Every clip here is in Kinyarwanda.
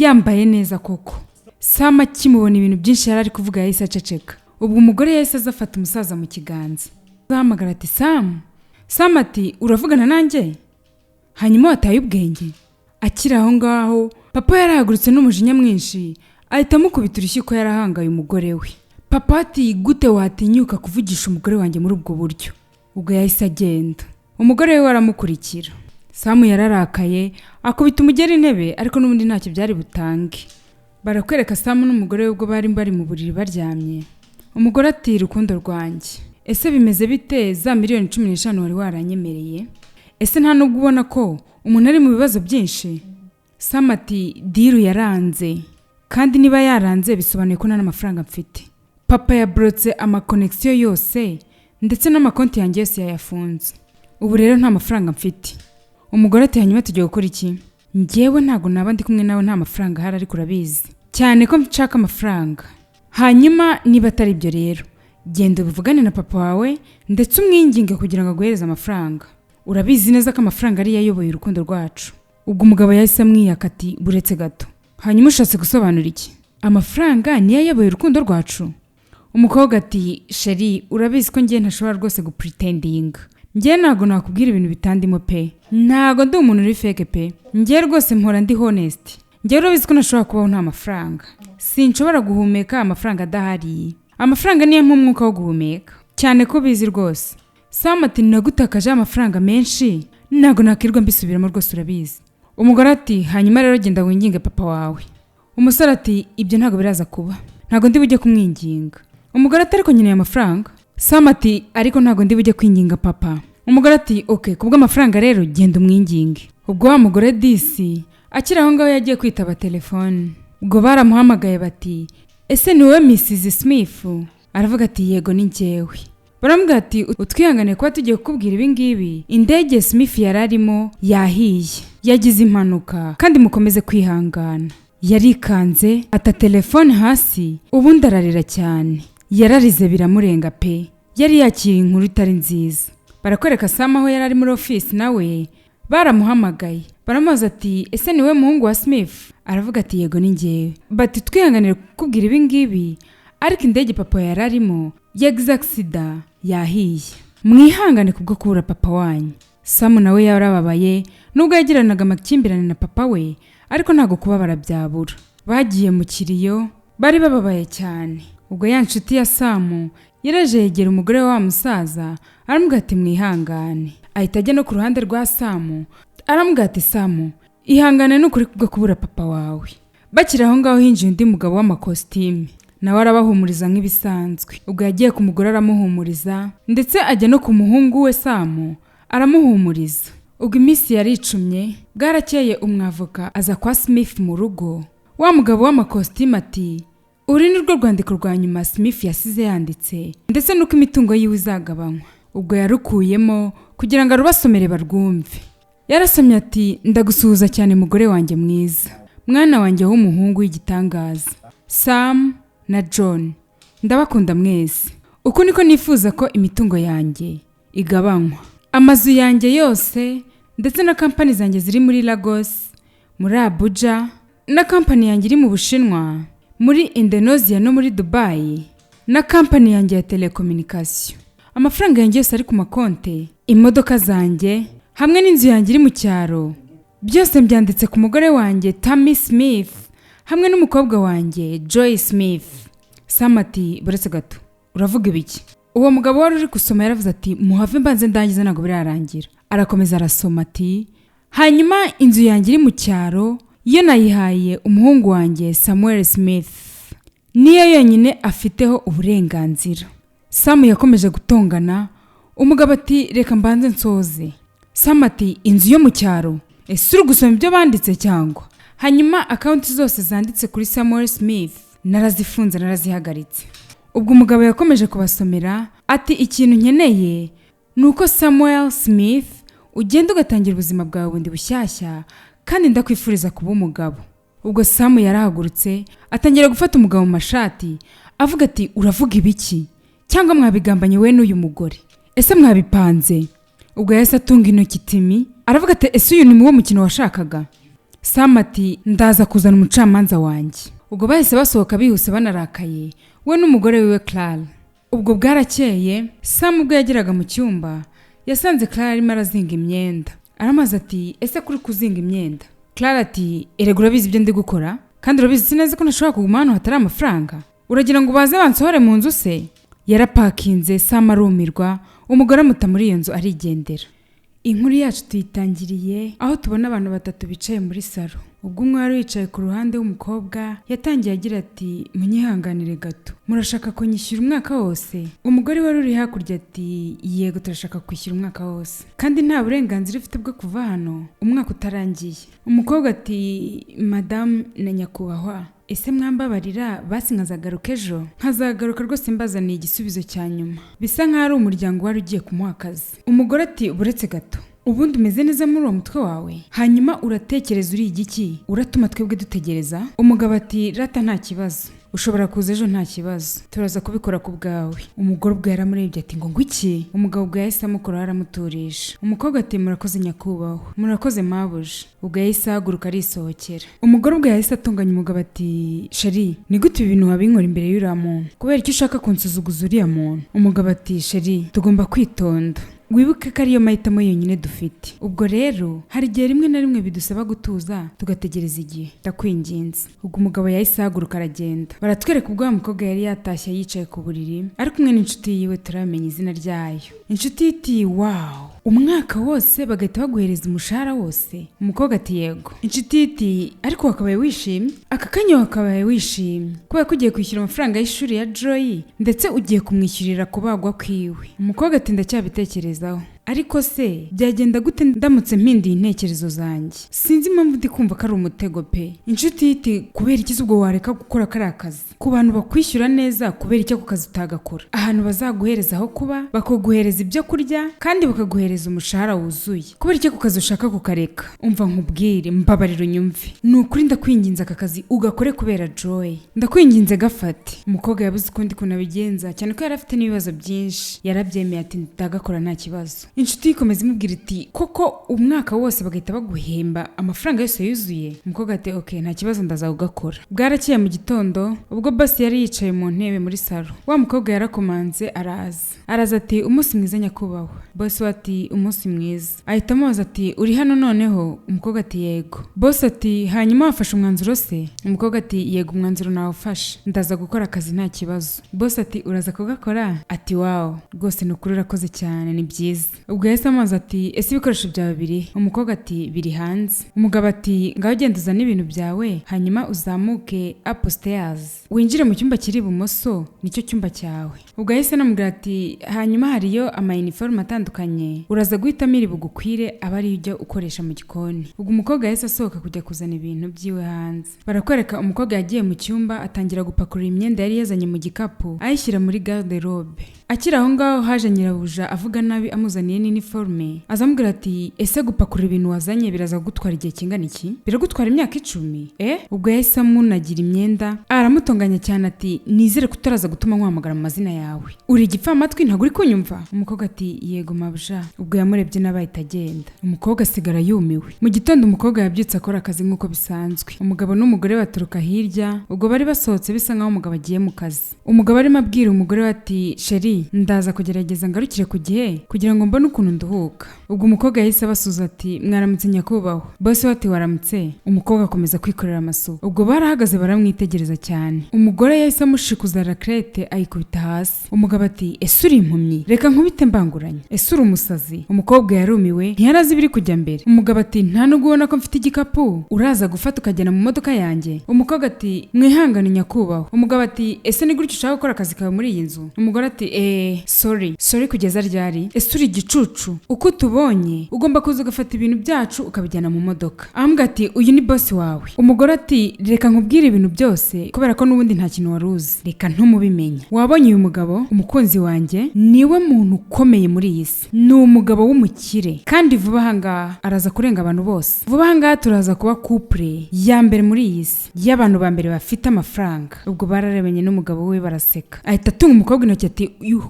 yambaye neza koko. Sam akimubona ibintu byinshi yari ari kuvuga yahise aceceka. Ubwo umugore yahise azafata umusaza mu kiganza. Ahamagara ati Sam ati uravugana nanjye? Hanyuma wataye ubwenge. Akiri aho ngaho papa yarahagurutse n'umujinya mwinshi ahita amukubita urushyi ko yarahangaye umugore we. Papa ati gute watinyuka kuvugisha umugore wanjye muri ubwo buryo? Ubwo yahise agenda. Umugore we waramukurikira. Sam yararakaye akubita umugeri intebe ariko n'ubundi ntacyo byari butange. Barakwereka Sam n'umugore we ubwo bari mu buriri baryamye. Umugore ati rukundo rwanjye, ese bimeze bite za miliyoni 15 wari waranyemereye? Ese nta nubwo ubona ko umuntu ari mu bibazo byinshi? Sam ati diru yaranze, kandi niba yaranze bisobanuye ko nta n'amafaranga mfite. Papa yabrotse amakonexion yose ndetse n'amakonti yanjye yose yayafunze. Ubu rero nta mafaranga mfite. Umugore ati hanyuma tugiye gukora iki? Njyewe ntago naba ndi kumwe nawe nta mafaranga hari ariko urabizi cyane ko nshaka amafaranga. Hanyuma niba atari ibyo rero genda ubuvugane na papa wawe ndetse umwinginge kugira ngo aguhereze amafaranga. Urabizi neza ko amafaranga ari yayoboye urukundo rwacu. Ubwo umugabo yahise amwiyaka ati buretse gato. Hanyuma ushatse gusobanura iki? Amafaranga ni yayoboye urukundo rwacu? Umukobwa ati sheri urabizi ko njye ntashobora rwose gupretendinga. Njye ntago nakubwira ibintu bitandimo pe. Ntago ndi umuntu uri fake pe. Njye rwose mpora ndi honest. Njye urabizi ko ntashobora kubaho nta mafaranga. Sinshobora guhumeka amafaranga adahari. Amafaranga niyo mwuka wo guhumeka. Cyane ko bizi rwose. Sam ati nagutakaje amafaranga menshi. Ntago nakirwa mbisubiramo rwose urabizi. Umugore ati hanyuma rero genda winginge papa wawe. Umusore ati ibyo ntago biraza kuba. Ntago ndi bujye kumwinginga. Umugore ati ariko nyine amafaranga. Sam ati ariko ntago ndi bujye kwinginga papa. Umugore ati okay kubwo amafaranga rero genda umwinginge. Ubwo wa mugore disi akira aho ngaho yagiye kwitaba telefone. Ubwo baramuhamagaye bati ese ni wowe Mrs Smith? Aravuga ati yego ni njyewe. Baramubwira ati utwihangane kuba tugiye kukubwira ibi ngibi. Indege Smith yararimo yahiye, yagize impanuka kandi mukomeze kwihangana. Yarikanze ata telefone hasi ubundi ararira cyane. Yararize biramurenga pe. Yari yakira inkuru itari nziza. Barakwereka Sam aho yari ari muri office nawe baramuhamagaye. Baramubaza ati ese niwe muhungu wa Smith? Aravuga ati yego ni njyewe. Bati twihanganire kukubwira ibi ngibi ariko indege papa yararimo yagize accident yahiye. Mwihangane kubwo kubura papa wanyu. Sam nawe yarababaye nubwo yagiranaga amakimbirane na papa we ariko ntago kuba barabyabura. Bagiye mu kiriyo bari bababaye cyane. Ubwo ya nshuti ya Sam yaraje yegera umugore wa musaza aramubwira ati mwihangane. Ahita ajya no ku ruhande rwa Sam aramubwira ati Sam ihangane n'ukuri kubwo kubura papa wawe. Bakira aho ngaho hinjiye undi mugabo w'amakositime nawe arabahumuriza nk'ibisanzwe. Ubwo yagiye ku mugore aramuhumuriza ndetse ajya no ku muhungu we Sam aramuhumuriza. Ubwo iminsi yaricumye bwarakeye umwavoka aza kwa Smith mu rugo. Wa mugabo w'amakositime ati uri ni rwo rwandiko rwa nyuma Smith yasize yanditse ndetse nuko imitungo yiwe izagabanywa. Ubwo yarukuyemo kugira ngo arubasomere barwumve. Yarasomye ati ndagusuhuza cyane mugore wanjye mwiza, mwana wanjye w'umuhungu w'igitangaza Sam na John, ndabakunda mwese. Uko niko nifuza ko imitungo yanjye igabanywa. Amazu yanjye yose ndetse na kampani zanjye ziri muri Lagos, muri Abuja, na kampani yanjye iri mu Bushinwa, muri Indonesia no muri Dubai, na kampani yanjye ya telecommunication. Amafaranga yanjye yose ari ku makonte, imodoka zanjye hamwe n'inzu yanjye iri mu cyaro, byose mbyanditse ku mugore wanjye Tammy Smith hamwe n'umukobwa wanjye Joy Smith. Sam ati buretse gato uravuga ibiki? Uwo mugabo wari uri gusoma yaravuze ati muhave mbanze ndangiza ntago birarangira. Arakomeza arasoma ati hanyuma inzu yanjye iri mu cyaro iyo nayihaye umuhungu wanjye Samuel Smith, niyo yonyine afiteho uburenganzira. Sam yakomeje gutongana. Umugabo ati reka mbanze nsoze. Sam ati inzu yo mu cyaro? Ese uri gusoma ibyo banditse cyangwa? Hanyuma account zose zanditse kuri Samuel Smith narazifunze narazihagaritse. Ubwo umugabo yakomeje kubasomera ati ikintu nkeneye nuko Samuel Smith ugenda ugatangira ubuzima bwawe bundi bushyashya kandi ndakwifuriza kuba umugabo. Ubwo Sam yarahagurutse atangira gufata umugabo mu mashati avuga ati uravuga ibiki? Cyangwa mwabigambanye we n'uyu mugore? Ese mwabipanze? Ubwo yahise atunga intoki Timi aravuga ati ese uyu ni muwo mukino washakaga? Sam ati ndaza kuzana umucamanza wanjye. Ubwo bahise basohoka bihuse banarakaye we n'umugore wiwe Clara. Ubwo bwarakeye Sam ubwo yageraga mu cyumba yasanze Clara arimo arazinga imyenda. Aramaze ati ese kuri kuzinga imyenda? Clara ati erega urabizi ibyo ndi gukora kandi urabizi sineze ko ntashobora kuguma hano hatari amafaranga. Uragira ngo baze bansohore mu nzu se? Yarapakinze Sam arumirwa, umugore amuta muri iyo nzu arigendera. Inkuru yacu tuyitangiriye aho tubona abantu batatu bicaye muri salo. Ubwo umwe wari yicaye ku ruhande w'umukobwa yatangiye agira ati munyihanganire gato, murashaka ko nyishyura umwaka wose? Umugore wari uri hakurya ati yego turashaka kwishyura umwaka wose kandi nta burenganzira ufite bwo kuva hano umwaka utarangiye. Umukobwa ati madame na nyakubahwa, ese mwambabarira basi nkazagaruka ejo? Nkazagaruka rwose mbazaniye igisubizo cya nyuma. Bisa nk'aho ari umuryango wari ugiye kumuha akazi. Umugore ati buretse gato, ubundi umeze neza muri uwo mutwe wawe? Hanyuma uratekereza uri igiki uratuma twebwe dutegereza? Umugabo ati rata nta kibazo, ushobora kuza ejo nta kibazo, turaza kubikora ku bwawe. Umugore ubwo yaramurebye ati ngo iki? Umugabo ubwo yahise amukora aramuturisha. Umukobwa ati murakoze nyakubahwa, murakoze mabuja. Ubwo yahise ahaguruka arisohokera. Umugore ubwo yahise atunganya umugabo ati sheri ni gute ibi bintu wabinkora imbere y'uriya muntu? Kubera icyo ushaka kunsuzuguza uriya muntu? Umugabo ati sheri tugomba kwitonda, wibuke ko ariyo mahitamo yonyine dufite. Ubwo rero hari igihe rimwe na rimwe bidusaba gutuza tugategereza igihe, ndakwinginze. Ubwo umugabo yahise ahaguruka aragenda. Baratwereka ubwo wa mukobwa yari yatashye yicaye ku buriri ari kumwe n'inshuti yiwe turamenya izina ryayo. Inshuti iti wow, umwaka wose bagahita baguhereza umushahara wose? Umukobwa ati yego. Inshuti iti ariko wakabaye wishimye? Aka kanya wakabaye wishimye kubera ko ugiye kwishyura amafaranga y'ishuri ya Joy ndetse ugiye kumwishyurira kubagwa kwiwe. Umukobwa ati ndacyabitekerezaho, ariko se byagenda gute ndamutse mpindiye intekerezo zanjye? Sinzi impamvu ndi kumva ko ari umutego pe. Inshuti iti kubera iki ubwo wareka gukora kari akazi ku bantu bakwishyura neza? Kubera iki ako kazi utagakora? Ahantu bazaguhereza aho kuba, bakaguhereza ibyo kurya kandi bakaguhereza umushahara wuzuye. Kubera iki ako kazi ushaka kukareka? Umva nkubwire, mbabarira unyumve, ni ukuri ndakwinginze aka kazi ugakore kubera Joy, ndakwinginze gafate. Umukobwa yabuze ukundi kunabigenza cyane ko yari afite n'ibibazo byinshi. Yarabyemeye ati ndagakora nta kibazo. Inshuti ikomeza imubwira iti koko umwaka wose bagahita baguhemba amafaranga yose yuzuye? Umukobwa ati okay nta kibazo ndazagukora. Bwarakeye mu gitondo ubwo boss yari yicaye mu ntebe muri salo. Wa mukobwa yarakomanze araza ati umunsi mwiza nyakubahwa. Boss ati umunsi mwiza. Ahita amubaza ati uri hano noneho? Umukobwa ati yego. Boss ati hanyuma wafashe umwanzuro se? Umukobwa ati yego umwanzuro nawufashe, ndaza gukora akazi nta kibazo. Boss ati uraza kugakora? Ati wow rwose nukuri urakoze cyane ni byiza. Ubwo yahise amazi ati ese ibikoresho byawe biri? Umukobwa ati biri hanze. Umugabo ati ngaho genda uzane ibintu byawe hanyuma uzamuke upstairs winjire mu cyumba kiri ibumoso, nicyo cyumba cyawe. Ubwo yahise anamubwira ati hanyuma hariyo uniform atandukanye uraza guhitamo iri bugukwire aba ari ujya ukoresha mu gikoni. Ubwo umukobwa yahise asohoka kujya kuzana ibintu byiwe hanze. Barakwereka umukobwa yagiye mu cyumba atangira gupakurura imyenda yari yazanye mu gikapu ayishyira muri garde-robe. Akiri aho ngaho haje nyirabuja avuga nabi amuzaniye n'iniforme. Azamubwira ati ese gupakurura ibintu wazanye biraza gutwara igihe kingana iki? Biragutwara imyaka 10? Ubwo yahise amunagira imyenda aramutonganya cyane ati nizere kutaraza gutuma nkwamagara mu mazina yawe, uri igipfamatwi ntabwo uri kunyumva? Umukobwa ati yego mabuja. Ubwo yamurebye n'abahita agenda. Umukobwa asigara yumiwe. Mu gitondo umukobwa yabyutse akora akazi nk'uko bisanzwe. Umugabo n'umugore baturuka hirya, ubwo bari basohotse bisa nkaho umugabo agiye mu kazi. Umugabo arimo abwira umugore we ati sheri ndaza kugerageza ngarukire ku gihe kugira ngo mbone ukuntu nduhuka. Ubwo umukobwa yahise abasuza ati mwaramutse nyakubahwa. Boss we ati waramutse. Umukobwa akomeza kwikorera amasuku. Ubwo barahagaze baramwitegereza cyane. Umugore yahise amushikuza rakrete ayikubita hasi. Umugabo ati ese uri impumyi? Reka nkubite mbanguranye. Ese uri umusazi? Umukobwa yarumiwe ntiyarazi biri kujya mbere. Umugabo ati nta nubwo ubona ko mfite igikapu uraza gufata ukajyana mu modoka yanjye? Umukobwa ati mwihangane nyakubahwa. Umugabo ati ese ni gutyo ushaka gukora akazi kawe muri iyi nzu? Umugore ati sorry kugeza ryari? Ese uri igicucu? Uko tubonye ugomba kuza ugafata ibintu byacu ukabijyana mu modoka. Ambwa ati uyu ni boss wawe. Umugore ati reka nkubwire ibintu byose kubera ko n'ubundi nta kintu waruzi, reka ntumubimenya. Wabonye uyu mugabo umukunzi wanjye niwe muntu ukomeye muri iyi si, ni umugabo w'umukire kandi vuba ahangaha araza kurenga abantu bose. Vuba ahangaha turaza kuba couple ya mbere muri iyi si y'abantu ba mbere bafite amafaranga. Ubwo bararebanye n'umugabo we baraseka. Ahita atunga umukobwa intoki ati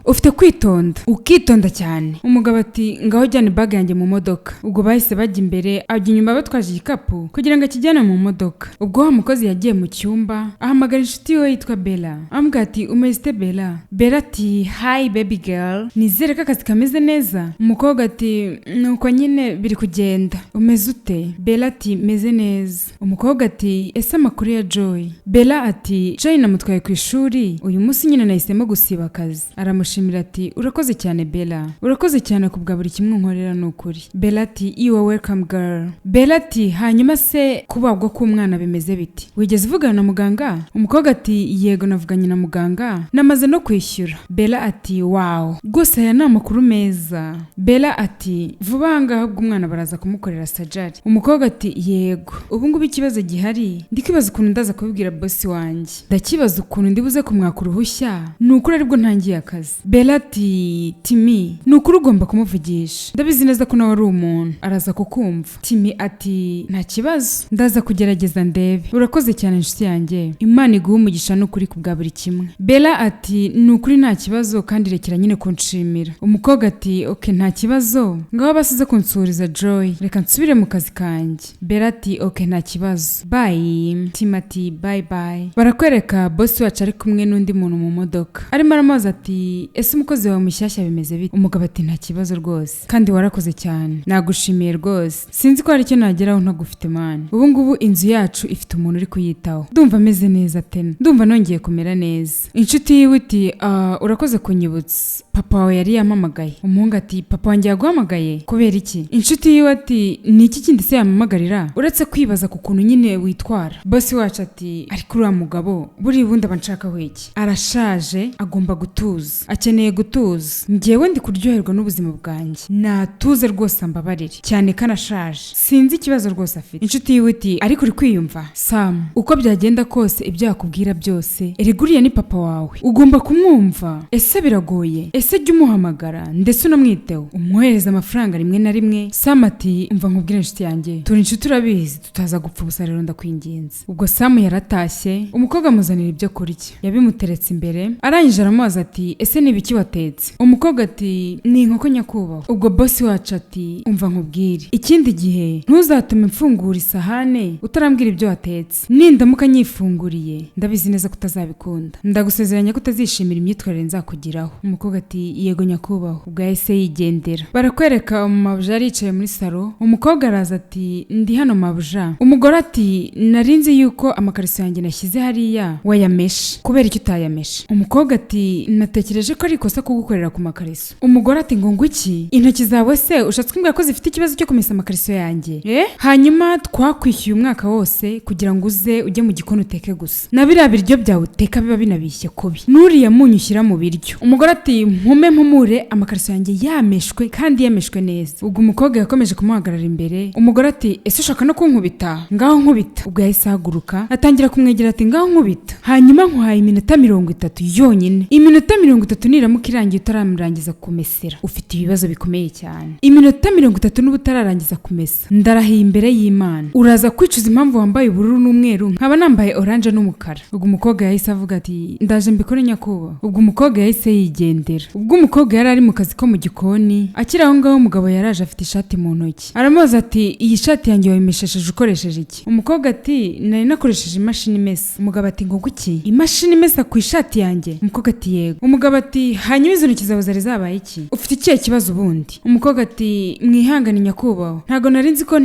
ufite kwitonda ukitonda cyane. Umugabo ati ngaho jyana bag yanjye mu modoka. Ubwo bahise bajya imbere ajya inyuma batwaje igikapu kugira ngo akijyane mu modoka. Ubwo wa mukozi yagiye mu cyumba ahamagara inshuti we yitwa Bella. Ambwira ati umeze Bella? Bella ati hi baby girl, nizere ko akazi kameze neza. Umukobwa ati nuko nyine biri kugenda, umeze ute? Bella ati meze neza. Umukobwa ati ese amakuru ya Joy? Bella ati Joy namutwaye ku ishuri uyu munsi nyine nahisemo gusiba akazi. Aramushimira ati urakoze cyane Bella, urakoze cyane kubwa buri kimwe nkorera n'ukuri. Bella ati you are welcome girl. Bella ati hanyuma se kubagwa k'umwana bimeze biti? Wigeze uvugana na muganga? Umukobwa ati yego navuganye na muganga namaze no kwishyura. Bella ati wow rwose aya ni amakuru meza. Bella ati vuba ngaho ubwo umwana baraza kumukorera surgery. Umukobwa ati yego ubu ngubu ikibazo gihari ndikwibaza ukuntu ndaza kubibwira boss wanjye, ndakibaza ukuntu ndibuze kumwaka uruhushya nukuri aribwo ntangiye akazi. Bella ati Timi nukuri ugomba kumuvugisha, ndabizi neza ko nawe ari umuntu araza kukumva. Timi ati nta kibazo ndaza kugerageza ndebe. Urakoze cyane inshuti yanjye, Imana iguhe umugisha n'ukuri kubwa buri kimwe. Bella ati nukuri nta kibazo kandi rekera nyine kunshimira. Umukobwa ati okay nta kibazo ngaho basize kunsuriza Joy, reka nsubire mu kazi kanjye. Bella ati okay nta kibazo bye. Timi ati bye bye. Barakwereka boss wacu ari kumwe n'undi muntu mu modoka arimo aramubaza ati ese umukozi wawe mushyashya bimeze bite? Umugabo ati nta kibazo rwose kandi warakoze cyane, nagushimiye rwose, sinzi ko hari icyo nageraho ntagufite man. Ubu ngubu inzu yacu ifite umuntu uri kuyitaho, ndumva ameze neza tena, ndumva nongeye kumera neza. Inshuti yiwe iti urakoze kunyibutsa papa wawe yari yampamagaye. Umuhungu ati papa wanjye yaguhamagaye kubera iki? Inshuti yiwe ati ni iki kindi se yampamagarira uretse kwibaza ku kuntu nyine witwara? Boss wacu ati ariko uriya mugabo buri bundi abanshaka wiki, arashaje agomba gutuza, akeneye gutuza. Njyewe ndi kuryoherwa n'ubuzima bwanjye, natuze rwose ambabarire cyane kanashaje, sinzi ikibazo rwose afite. Inshuti yiwe iti ariko uri kwiyumva Sam, uko byagenda kose ibyo yakubwira byose eriguriye ni papa wawe, ugomba kumwumva. Ese biragoye? Ese jya umuhamagara ndetse unamwiteho umwohereza amafaranga rimwe na rimwe. Sam ati umva nkubwire inshuti yanjye, turi inshuti urabizi tutaza gupfa ubusa rero ndakwinginze. Ubwo Sam yaratashye, umukobwa amuzanira ibyo kurya, yabimuteretse imbere arangije aramubaza ati ese ni ibiki watetse? Umukobwa ati ni inkoko nyakubahwa. Ubwo boss wacu ati umva nkubwire, ikindi gihe ntuzatume mfungura isahane utarambwira ibyo watetse, nindamuka nyifunguriye ndabizi neza kutazabikunda, ndagusezeranya ko utazishimira imyitwarire nzakugiraho. Umukobwa ati yego nyakubahwa. Ubwo yahise yigendera. Barakwereka umumabuja aricaye muri salo. Umukobwa araza ati ndi hano mabuja. Umugore ati narinzi yuko amakariso yanjye nashyize hariya wayameshe, kubera icyo utayameshe? Umukobwa ati natekereje ko ari ikosa kugukorera ku makariso. Umugore ati ngo iki intoki zawe se ushatse kumbwira ko zifite ikibazo cyo kumesa amakariso yanjye? Hanyuma twakwishyuye umwaka wose kugira ngo uze ujye mu gikoni uteke gusa, na biriya biryo byawe uteka biba binabishye kubi, nuriya munyu ushyira mu biryo. Umugore ati mpumure amakariso yanjye yameshwe kandi yameshwe neza. Ubwo umukobwa yakomeje kumuhagarara imbere. Umugore ati ese ushaka no kunkubita? Ngaho nkubita. Ubwo yahise ahaguruka atangira kumwegera ati ngaho nkubita, hanyuma nkuhaye iminota 30 yonyine. Iminota 30 niramuka irangiye utaramurangiza kumesera ufite ibibazo bikomeye cyane. Iminota 30 n'ubu utararangiza kumesa ndarahiye imbere y'Imana uraza kwicuza impamvu wambaye ubururu n'umweru nkaba nambaye orange n'umukara. Ubwo umukobwa yahise avuga ati ndaje mbikore nyakubahwa. Ubwo umukobwa yahise yigendera. Ubwo umukobwa yari ari mu kazi ko mu gikoni, akiri aho ngaho umugabo yaraje afite ishati mu ntoki. Aramubaza ati iyi shati yanjye wayimeshesheje ukoresheje iki? Umukobwa ati nari nakoresheje imashini imesa. Umugabo ati ngo kuki imashini imesa ku ishati yanjye? Umukobwa ati yego. Umugabo ati hanyuma izo ntoki zawe zari zabaye iki? Ufite ikihe kibazo ubundi? Umukobwa ati mwihangane nyakubahwa ntago nari nzi ko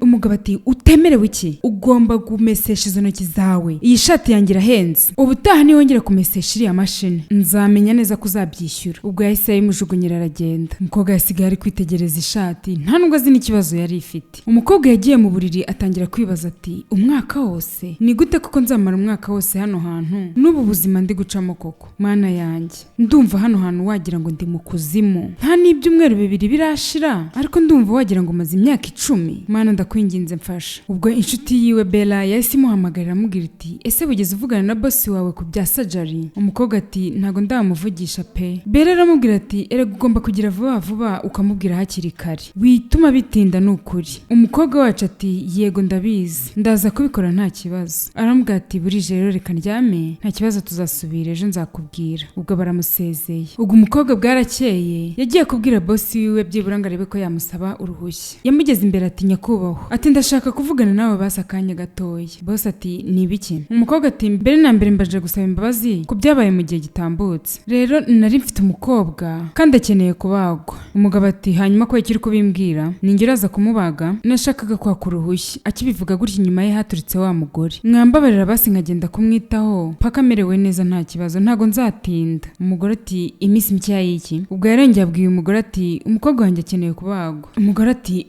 Umugabo ati utemerewe iki? Ugomba kumesesha izo ntoki zawe, iyi shati yanjye irahenze, ubutaha niwongera kumesesha iriya mashini nzamenya neza ko uzabyishyura. Ubwo yahise yimujugunyira aragenda. Umukobwa yasigaye ari kwitegereza ishati nta nubwo azi n'ikibazo yari ifite. Umukobwa yagiye mu buriri atangira kwibaza ati umwaka wose ni gute koko nzamara umwaka wose hano hantu n'ubu buzima ndi gucamo koko? Mana yanjye ndumva hano hantu wagira ngo ndi mu kuzimu, nta n'ibyumweru 2 birashira ariko ndumva wagira ngo maze imyaka 10. Mana ndakwinginze mfasha. Ubwo inshuti yiwe Bella yahise imuhamagarira amubwira iti ese wigeze uvugana na boss wawe ku bya surgery? Umukobwa ati ntago ndamuvugisha pe. Bella aramubwira ati erega ugomba kugira vuba ukamubwira hakiri kare, wituma bitinda n'ukuri. Umukobwa wacu ati yego ndabizi ndaza kubikora nta kibazo. Aramubwira ati burije rero reka ndyame nta kibazo tuzasubira ejo nzakubwira. Ubwo baramusezeye. Ubwo umukobwa bwarakeye yagiye kubwira boss wiwe byibura ngo arebe ko yamusaba uruhushya. Yamugeze imbere ati nyakubahwa, ati ndashaka kuvugana nawe basa akanya gatoya. Boss ati ni ibiki? Umukobwa ati mbere na mbere mbaje gusaba imbabazi ku byabaye mu gihe gitambutse. Rero nari mfite umukobwa kandi akeneye kubagwa. Umugabo ati hanyuma ko ikiri kubimbwira ningira aza kumubaga nashakaga kwaka uruhushya. Akibivuga gutya inyuma ye haturitse wa mugore. Mwambabarira basi nkagenda kumwitaho paka merewe neza nta kibazo ntago nzatinda. Umugore ati iminsi mike y'iki? Ubwo yarengeye abwiye umugore ati umukobwa wanjye akeneye kubagwa. Umugore ati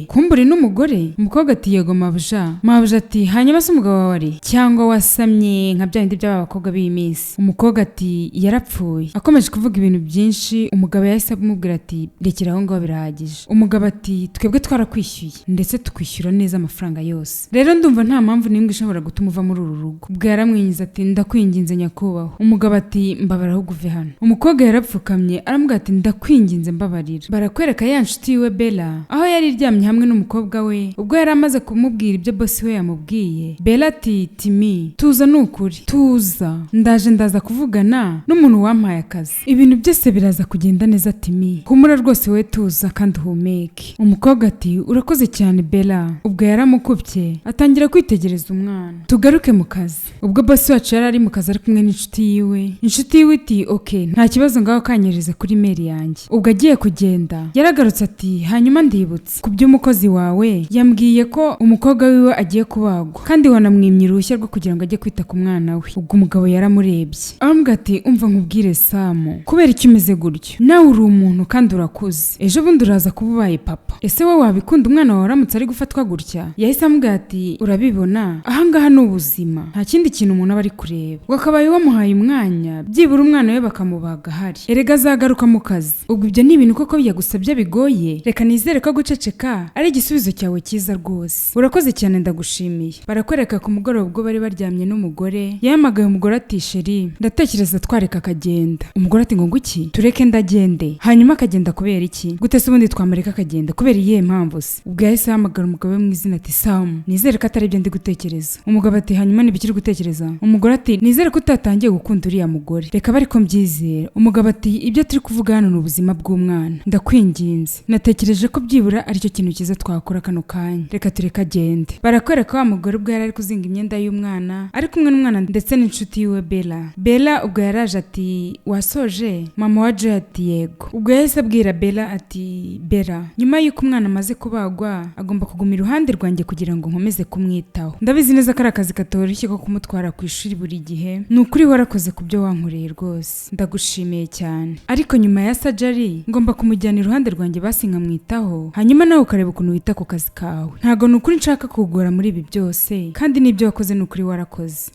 kumbure n'umugore? Umukobwa ati yego mabuja. Mabuja ati hanyuma se umugabo wawe ari cyangwa wasamye nka bya bindi by'abakobwa b'iyi minsi? Umukobwa ati yarapfuye. Akomeje kuvuga ibintu byinshi umugabo yahise amubwira ati rekera aho ngaho birahagije. Umugabo ati twebwe twarakwishyuye ndetse tukwishyura neza amafaranga yose, rero ndumva nta mpamvu n'imwe ishobora gutuma uva muri uru rugo. Ubwo yaramwinjiza ati ndakwinginze nyakubahwa. Umugabo ati mbabara ahubwo uve hano. Umukobwa yarapfukamye aramubwira ati ndakwinginze mbabarira. Barakwereka ya nshuti yiwe Bella aho yari iryamye hamwe n'umukobwa we. Ubwo yari amaze kumubwira ibyo boss we yamubwiye, Bella ati Timi tuza nukuri tuza, ndaza kuvugana n'umuntu wampaye akazi, ibintu byose biraza kugenda neza Timi, humura rwose we tuza kandi uhumeke. Umukobwa ati urakoze cyane Bella. Ubwo yaramukubye atangira kwitegereza umwana. Tugaruke mu kazi. Ubwo boss wacu yari ari mu kazi ari kumwe n'inshuti yiwe. Inshuti yiwe iti okay nta kibazo ngaho kanyereze kuri mail yanjye. Ubwo agiye kugenda yaragarutse ati hanyuma ndibutse ku by'umukozi wawe yambwiye ko umukobwa wiwe agiye kubagwa kandi wanamwimye uruhushya rwo kugira ngo ajye kwita ku mwana we. Ubwo umugabo yaramurebye aramubwira ati umva nkubwire Samu, kubera icyo umeze gutyo nawe uri umuntu kandi urakuze, ejo bundi uraza kuba ubaye papa. Ese wowe wabikunda umwana wawe aramutse ari gufatwa gutya? Yahise amubwira ati urabibona ahangaha ni ubuzima nta kindi kintu umuntu aba ari kureba. Wakabaye wamuhaye umwanya byibura umwana we bakamubaga hari, erega azagaruka mu kazi. Ubwo ibyo ni ibintu koko byagusabye bigoye, reka nizere ko guceceka ari igisubizo cyawe cyiza rwose. Urakoze cyane ndagushimiye. Barakwereka ku mugoroba ubwo bari baryamye n'umugore. Yahamagaye umugore ati sheri ndatekereza twareka akagenda. Umugore ati ngo nguki? Tureke ndagende. Hanyuma akagenda kubera iki? Gute se ubundi twamureka akagenda kubera iyihe mpamvu se? Ubwo yahise ahamagara umugabo we mu izina ati Samu nizere ko atari ibyo ndi gutekereza. Umugabo ati hanyuma nibikiri gutekereza? Umugore ati nizere ko utatangiye gukunda uriya mugore, reka bari ko mbyizera. Umugabo ati ibyo turi kuvuga hano ni ubuzima bw'umwana, ndakwinginze natekereje ko byibura aricyo kintu cyiza twakora kano kanya, reka tureka agende. Barakwereka wa mugore ubwo yari ari kuzinga imyenda y'umwana ari kumwe n'umwana ndetse n'inshuti yiwe Bella. Bella ubwo yaraje ati wasoje? Mama wa Joy ati yego. Ubwo yahise abwira Bella ati Bella nyuma y'uko umwana amaze kubagwa agomba kuguma iruhande rwanjye kugira ngo nkomeze kumwitaho. Ndabizi neza ko ari akazi katoroshye ko kumutwara ku ishuri buri gihe, ni ukuri warakoze ku byo wankoreye rwose ndagushimiye cyane, ariko nyuma ya surgery ngomba kumujyana iruhande rwanjye basi nkamwitaho, hanyuma nawe ukareba ukuntu wita ku kazi kawe. Ntago ni ukuri nshaka kugora muri ibi byose kandi n'ibyo wakoze ni ukuri warakoze.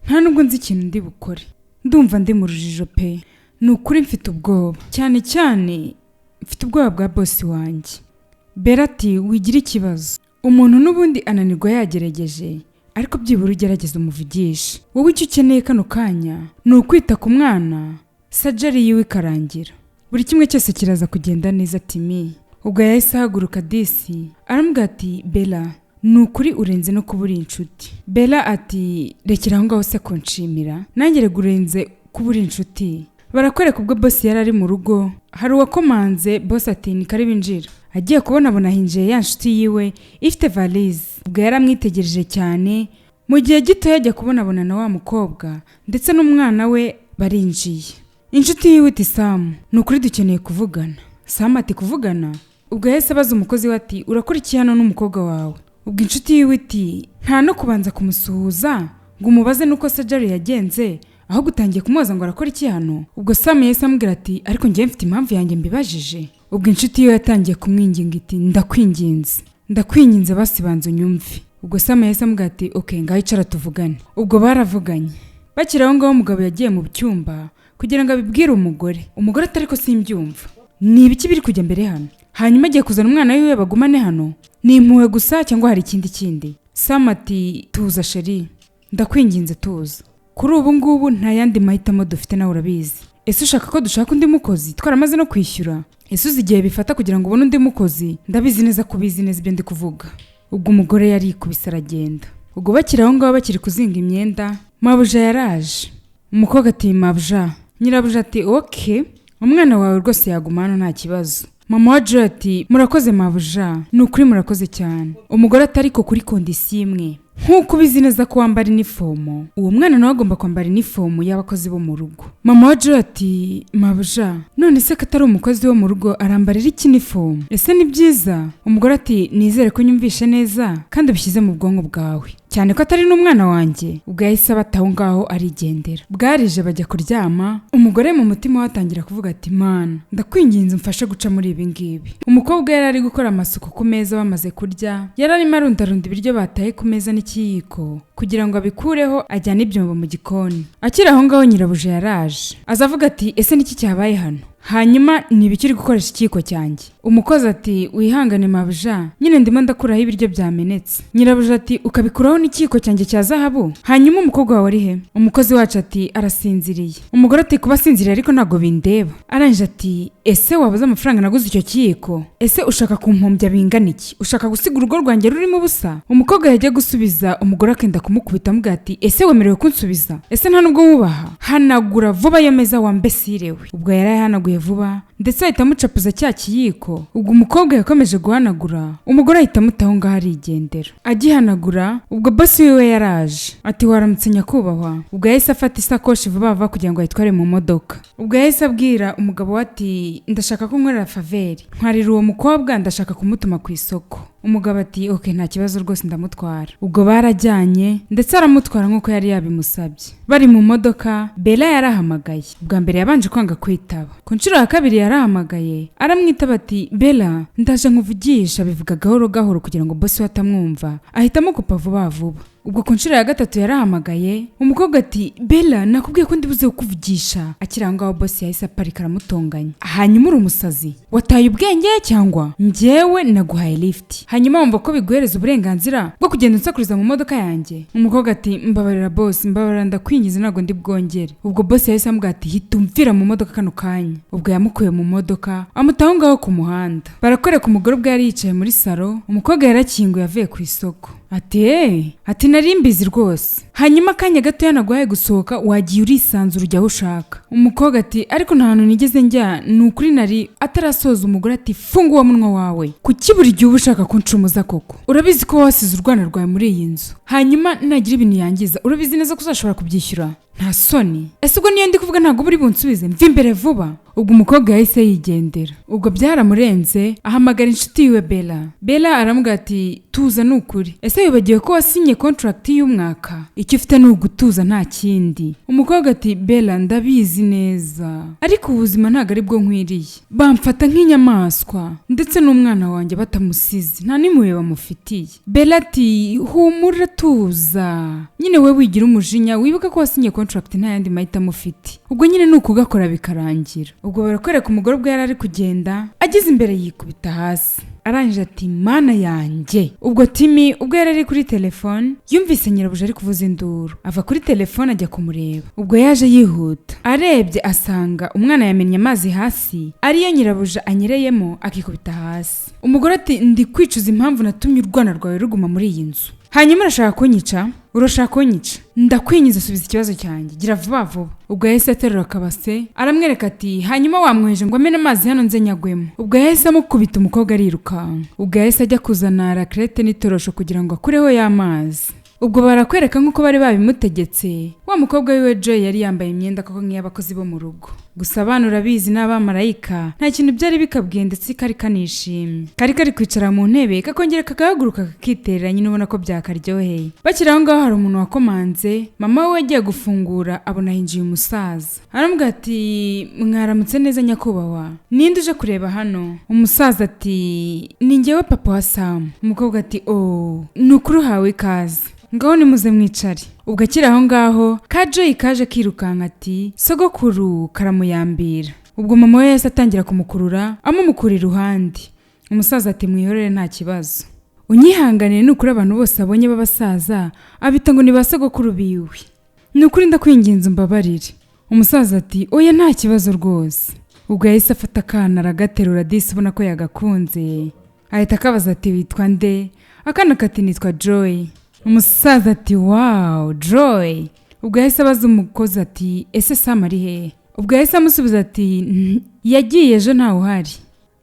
Nta nubwo nzi ikintu ndi bukore, ndumva ndi mu rujijo pe, ni ukuri mfite ubwoba cyane mfite ubwoba bwa boss wanjye. Bella ati wigira ikibazo, umuntu n'ubundi ananirwa yagerageje, ariko byibura ugerageza umuvugisha. Wowe icyo ukeneye kano kanya ni ukwita ku mwana, surgery yiwe ikarangira buri kimwe cyose kiraza kugenda neza Timi. Ubwo yahise ahaguruka disi aramubwira ati Bella ni ukuri urenze no kuba uri inshuti. Bella ati rekera aho ngaho se kunshimira, nanjye rega urenze kuba uri inshuti. Barakwereka ubwo boss yari ari mu rugo, hari uwakomanze. Boss ati ni kare binjira. Agiye kubona abona hinjiye ya nshuti yiwe ifite valise. Ubwo yaramwitegereje cyane, mu gihe gito yajya kubona abona na wa mukobwa ndetse n'umwana we barinjiye. Inshuti yiwe iti Samu ni ukuri dukeneye kuvugana. Samu ati kuvugana? Ubwo yahise abaza umukozi we ati urakora iki hano n'umukobwa wawe? Ubwo inshuti yiwe iti nta no kubanza kumusuhuza ngo umubaze nuko surgery yagenze, aho gutangiye kumubaza ngo arakora iki hano. Ubwo Samu yahise amubwira ati ariko njye mfite impamvu yanjye mbibajije. Ubwo inshuti yiwe yatangiye kumwinginga iti ndakwinginze basi banza unyumve. Ubwo Samu yahise amubwira ati okay ngaho icara tuvugane. Ubwo baravuganye. Bakiri aho ngaho umugabo yagiye mu cyumba kugira ngo abibwire umugore. Umugore ati ariko simbyumva, ni ibiki biri kujya mbere hano? Hanyuma agiye kuzana umwana wiwe bagumane hano, ni impuhwe gusa cyangwa hari ikindi? Samu ati tuza sheri ndakwinginze tuza, kuri ubu ngubu nta yandi mahitamo dufite nawe urabizi. Ese ushaka ko dushaka undi mukozi twaramaze no kwishyura? Ese uzi igihe bifata kugira ngo ubone undi mukozi? Ndabizi neza kubizi neza ibyo ndi kuvuga. Ubwo umugore yari ikubise aragenda. Ubwo bakiri aho ngaho bakiri kuzinga imyenda, mabuja yaraje. Umukobwa ati mabuja nyirabuja ati okay, umwana wawe rwose yagumana nta kibazo. Mama wa Joy ati murakoze mabuja, nukuri murakoze cyane. Umugore atari ko kuri kondisiyo imwe, nkuko ubizi neza ko wambara inifomo, uwo mwana nawe agomba kwambara inifomo y'abakozi bo mu rugo. Mama wa Joy ati mabuja, none se katari umukozi wo mu rugo arambarira iki inifomo? Ese ni byiza? Umugore ati nizere ko nyumvishe neza kandi ubishyize mu bwonko bwawe, cyane ko atari n'umwana wanjye. Ubwo yahise abataho ngaho arigendera. Bwarije bajya kuryama, umugore mu mutima watangira kuvuga ati mana ndakwinginze mfashe guca muri ibi ngibi. Umukobwa yari ari gukora amasuku ku meza bamaze kurya, yari arimo arundarunda ibiryo bataye ku meza n'ikiyiko kugira ngo abikureho ajyane ibyombo mu gikoni. Akiri aho ngaho nyirabuja yaraje azavuga ati ese niki cyabaye hano? Hanyuma nibikiri gukoresha ikiko cyanjye. Umukozi ati wihangane mabuja, nyine ndimo ndakuraho ibiryo byamenetse. Nyirabuja ati ukabikuraho n'ikiko cyanjye cya zahabu? Hanyuma umukobwa wawe ari he? Umukozi wacu ati arasinziriye. Umugore ati kuba asinziriye ariko ntago bindeba. Arangije ati ese wabuze amafaranga naguze icyo kiyiko? Ese ushaka kumpombya bingana iki? Ushaka gusiga urugo rwanjye rurimo ubusa? Umukobwa yajya gusubiza, umugore akenda kumukubita amuga ati ese wemerewe kunsubiza? Ese nta nubwo wubaha? Hanagura vuba yo meza wambesirewe. Ubwo yarayahanaguye vuba ndetse ahita amucapuza cya kiyiko. Ubwo umukobwa yakomeje guhanagura, umugore ahita amutaho ngaho arigendera. Agihanagura ubwo bosi wiwe yaraje ati waramutse nyakubahwa. Ubwo yahise afata isakoshi vuba vuba kugira ngo ayitware mu modoka. Ubwo yahise abwira umugabo we ati ndashaka ko nkorera faveri, ntwarira uwo mukobwa ndashaka kumutuma ku isoko. Umugabo ati okay nta kibazo rwose ndamutwara. Ubwo barajyanye ndetse aramutwara nkuko yari yabimusabye. Bari mu modoka, Bella yarahamagaye. Ubwa mbere yabanje kwanga kwitaba, ku nshuro ya kabiri yarahamagaye aramwitaba ati Bella ndaje nkuvugisha, bivuga gahoro gahoro kugira ngo bosi we atamwumva, ahita amukupa vuba vuba. Ubwo ku nshuro ya gatatu yarahamagaye, umukobwa ati Bella nakubwiye ko ndibuze kukuvugisha. Akiri aho ngaho bosi yahise aparika aramutonganya. Hanyuma uri umusazi, wataye ubwenge cyangwa? Njyewe naguhaye lift, hanyuma wumva ko biguhereza uburenganzira bwo kugenda unsakuriza mu modoka yanjye? Umukobwa ati mbabarira bosi, mbabarira ndakwingiza ntago ndi bwongere. Ubwo bosi yahise amubwira ati hita umvira mu modoka kano kanya. Ubwo yamukuye mu modoka amutaho ngaho ku muhanda. Barakoreka umugore ubwo yari yicaye muri salo, umukobwa yarakinguye avuye ku isoko. Ati nari mbizi rwose. Hanyuma akanya gato yanaguhaye gusohoka wagiye urisanzura ujya aho ushaka. Umukobwa ati ariko nta hantu nigeze njya, nukuri nari. Atarasoza umugore ati funga uwo munwa wawe, kuki buri gihe uba ushaka kuncumuza koko? Urabizi ko wasize urwana rwawe muri iyi nzu, hanyuma nagira ibintu yangiza urabizi neza ko uzashobora kubyishyura? Nta soni. Ese ubwo niyo ndi kuvuga ntago buri bunsubize, mva imbere vuba. Ubwo umukobwa yahise yigendera. Ubwo byaramurenze ahamagara inshuti yiwe Bella. Bella aramubwira ati tuza nukuri, ese wibagiwe ko wasinye contract y'umwaka? Icyo ufite ni ugutuza nta kindi. Umukobwa ati Bella ndabizi neza, ariko ubuzima ntago ari bwo nkwiriye. Bamfata nk'inyamaswa ndetse n'umwana wanjye batamusize, nta nimwe bamufitiye. Bella ati humura tuza, nyine we wigira umujinya, wibuka ko wasinye contract nta yandi mahitamo ufite. Ubwo nyine nuko ugakora bikarangira. Ubwo barakwereka umugore ubwo yari ari kugenda, ageze imbere yikubita hasi. Arangije ati mana yanjye. Ubwo Timi ubwo yari ari kuri telefone yumvise nyirabuja ari kuvuza induru, ava kuri telefone ajya kumureba. Ubwo yaje yihuta, arebye asanga umwana yamennye amazi hasi ariyo nyirabuja anyereyemo akikubita hasi. Umugore ati ndi kwicuza impamvu natumye urwana rwawe ruguma muri iyi nzu. Hanyuma urashaka kunyica? Urashaka kunyica? Ndakwinyiza subiza ikibazo cyanjye, gira vuba vuba. Ubwo yahise aterura akabase aramwereka ati hanyuma wamweje ngo amene amazi hano nze nyagwemo. Ubwo yahise amukubita umukobwa arirukanka. Ubwo yahise ajya kuzana rakrete n'itorosho kugira ngo akureho y'amazi. Ubwo barakwereka nkuko bari babimutegetse. Wa mukobwa wiwe Joy yari yambaye imyenda koko nk'iy'abakozi bo mu rugo. Gusa abantu urabizi n'abamarayika nta kintu byari bikabwiye ndetse kari kanishimye. Kari kwicara mu ntebe kakongera kagahaguruka kakiterera, nyine ubona ko byakaryoheye. Bakiri aho ngaho hari umuntu wakomanze, mama we yagiye gufungura abona hinjiye umusaza. Aramubwira ati mwaramutse neza nyakubahwa, ninde uje kureba hano? Umusaza ati ni njyewe papa wa Sam. Umukobwa ati nukuri uhawe ikaze, ngaho nimuze mwicare. Ubwo akiri aho ngaho ka Joy kaje kirukanka ati sogokuru karamuyambira. Ubwo mama we yahise atangira kumukurura amumukura iruhande. Umusaza ati mwihorere nta kibazo, unyihanganire nukuri abantu bose abonye b'abasaza abita ngo ni ba sogokuru biwe, nukuri ndakwinginze umbabarire. Umusaza ati oya nta kibazo rwose. Ubwo yahise afata akana aragaterura disi ubona ko yagakunze, ahita akabaza ati witwa nde? Akana kati nitwa Joy. Umusaza ati wow Joy. Ubwo yahise abaza umukozi ati ese Sam ari he? ubwo yahise amusubiza ati yagiye ejo ntawe uhari.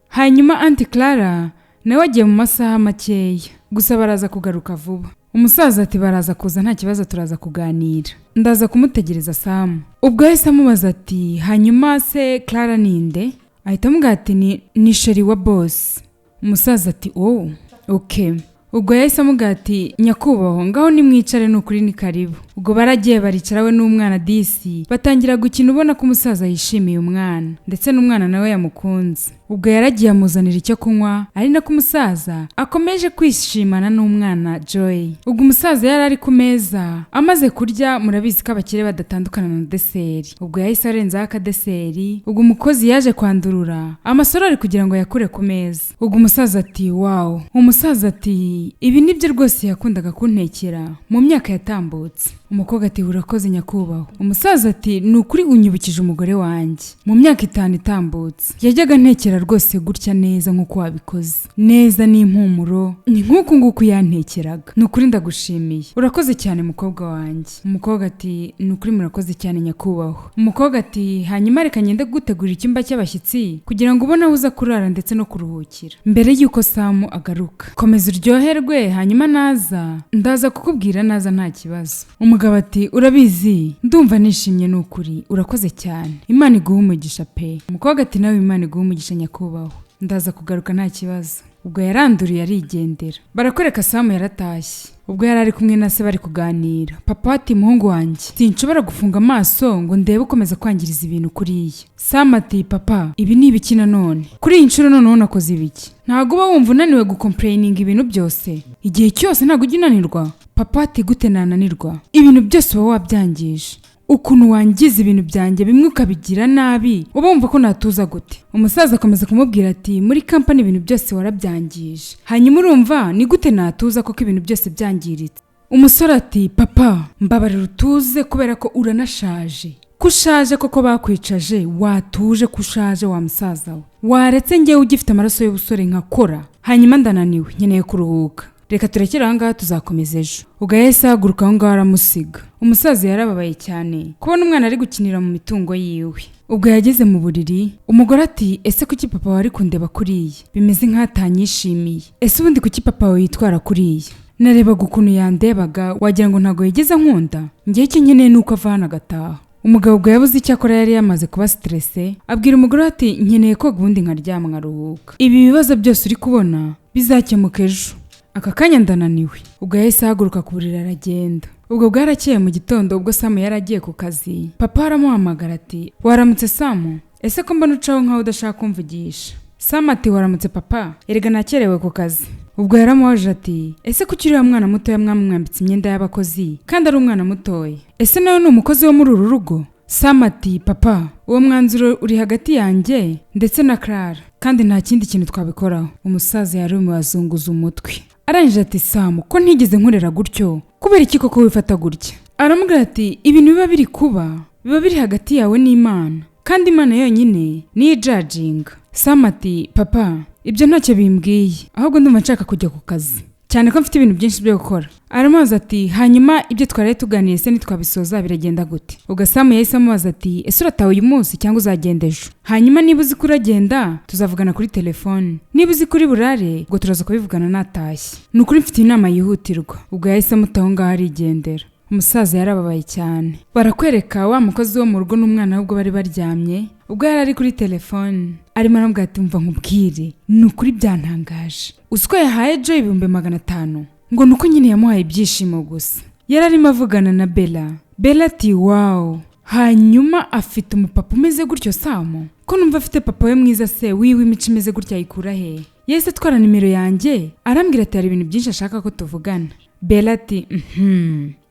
Hanyuma Auntie Clara nawe agiye mu masaha makeya, gusa baraza kugaruka vuba. Umusaza ati baraza kuza nta kibazo turaza kuganira, ndaza kumutegereza Sam. Ubwo yahise amubaza ati hanyuma se Clara ninde? Ahita amubwira ati ni sheri wa boss. Umusaza ati oh okay. Ubwo yahise amubwira ati nyakubahwa ngaho nimwicare n'ukuri ni karibu. Ubwo baragiye baricara we n'umwana disi, batangira gukina ubona ko umusaza yishimiye umwana ndetse n'umwana nawe yamukunze. Ubwo yaragiye amuzanira icyo kunywa, ari nako umusaza akomeje kwishimana n'umwana Joy. Ubwo umusaza yari ari ku meza amaze kurya, murabizi ko abakire badatandukana na deseri. Ubwo yahise arenzaho akadeseri. Ubwo umukozi yaje kwandurura amasorori kugira ngo yakure ku meza. Ubwo umusaza ati wow. Umusaza ati ibi nibyo rwose yakundaga kuntekera mu myaka yatambutse. Umukobwa ati urakoze nyakubahwa. Umusaza ati nukuri unyibukije umugore wanjye mu myaka 5 itambutse, yajyaga ntekera rwose gutya neza nkuko wabikoze neza, n'impumuro ni nkuko nguko yantekeraga. Nukuri ndagushimiye, urakoze cyane mukobwa wanjye. Umukobwa ati nukuri murakoze cyane nyakubahwa. Umukobwa ati hanyuma reka ngende gutegura icyumba cy'abashyitsi kugira ngo ubone aho uza kurara ndetse no kuruhukira mbere yuko Sam agaruka. Komeza uryoherwe, hanyuma naza ndaza kukubwira naza nta kibazo. Umugabo ati urabizi ndumva nishimye n'ukuri, urakoze cyane, Imana iguhe umugisha pe. Umukobwa ati nawe Imana iguhe umugisha nyakubahwa, ndaza kugaruka nta kibazo. Ubwo yaranduriye arigendera. Barakwereka Sam yaratashye. Ubwo yari ari kumwe na se bari kuganira. Papa ati muhungu wanjye sinshobora gufunga amaso ngo ndebe ukomeza kwangiriza ibintu kuriya. Sam ati papa ibi ni ibiki nanone? Kuri iyi nshuro noneho nakoze ibiki? Ntago uba wumva unaniwe gucomplaining ibintu byose igihe cyose, ntago ujya unanirwa? Papa ati gute nananirwa? Ibintu byose uba wabyangije. Ukuntu wangiza ibintu byanjye bimwe ukabigira nabi, uba wumva ko natuza gute? Umusaza akomeza kumubwira ati muri company ibintu byose warabyangije, hanyuma urumva ni gute natuza koko ibintu byose byangiritse? Umusore ati papa mbabarira utuze kubera ko uranashaje. Kushaje koko bakwicaje, watuje kushaje wa musaza we. Waretse ngewe ugifite amaraso y'ubusore nkakora, hanyuma ndananiwe nkeneye kuruhuka. Reka turekere aho ngaho tuzakomeza ejo. Ubwo yahise ahaguruka aho ngaho aramusiga. Umusaza yarababaye cyane kubona umwana ari gukinira mu mitungo yiwe. Ubwo yageze mu buriri, umugore ati ese kuki papa wari kundeba kuriya? Bimeze nk'atanyishimiye. Ese ubundi kuki papa wawe yitwara kuriya? Narebaga ukuntu yandebaga wagira ngo ntago yigeze nkunda. Ngiye icyo nkeneye nuko avana agataha. Umugabo ubwo yabuze icyo akora, yari yamaze kuba stressé. Abwira umugore ati nkeneye koga ubundi nkaryama nkaruhuka. Ibi bibazo byose uri kubona bizakemuka ejo. Aka kanya ndananiwe. Ubwo yahise ahaguruka ku buriri aragenda. Ubwo bwarakeye mu gitondo, ubwo Sam yaragiye ku kazi. Papa aramuhamagara ati waramutse Sam? Ese ko mbona ucaho nkaho udashaka kumvugisha? Sam ati waramutse papa, erega nakerewe ku kazi. Ubwo yaramuhoje ati ese kuki uriya mwana mutoya mwamwambitse imyenda y'abakozi kandi ari umwana mutoya? Ese nawe ni umukozi wo muri uru rugo? Sam ati papa uwo mwanzuro uri hagati yanjye ndetse na Clara kandi nta kindi kintu twabikoraho. Umusaza yarumiwe azunguza umutwe. Arangije ati Sam ko ntigeze nkorera gutyo, kubera iki koko wifata gutya? Aramubwira ati ibintu biba biri kuba biba biri hagati yawe n'Imana, kandi Imana yonyine niyo judging. Sam ati papa ibyo ntacyo bimbwiye, ahubwo ndumva nshaka kujya ku kazi cyane ko mfite ibintu byinshi byo gukora. Aramubaza ati hanyuma ibyo twari tuganiye se nitwabisoza biragenda gute? Ubwo Sam yahise amubaza ati ese urataha uyu munsi cyangwa uzagenda ejo? Hanyuma niba uzi ko uragenda tuzavugana kuri telefone, niba uzi kuri burare ubwo turaza kubivugana natashye. Nukuri mfite inama yihutirwa. Ubwo yahise amutaho ngaho arigendera. Umusaza yarababaye cyane. Barakwereka wa mukozi wo mu rugo n'umwana we ubwo bari baryamye. Ubwo yari ari kuri telefone arimo arambwira ati mva nkubwire nukuri byantangaje, uziko yahaye Joy 500 ngo nuko nyine yamuhaye ibyishimo gusa. Yari arimo avugana na Bella ati wow, hanyuma afite umupapa umeze gutyo Sam? Ko numva afite papa we mwiza se wiwe imico imeze gutya yikura he? Yese atwara nimero yanjye arambwira ati hari ibintu byinshi ashaka ko tuvugana. Bella ati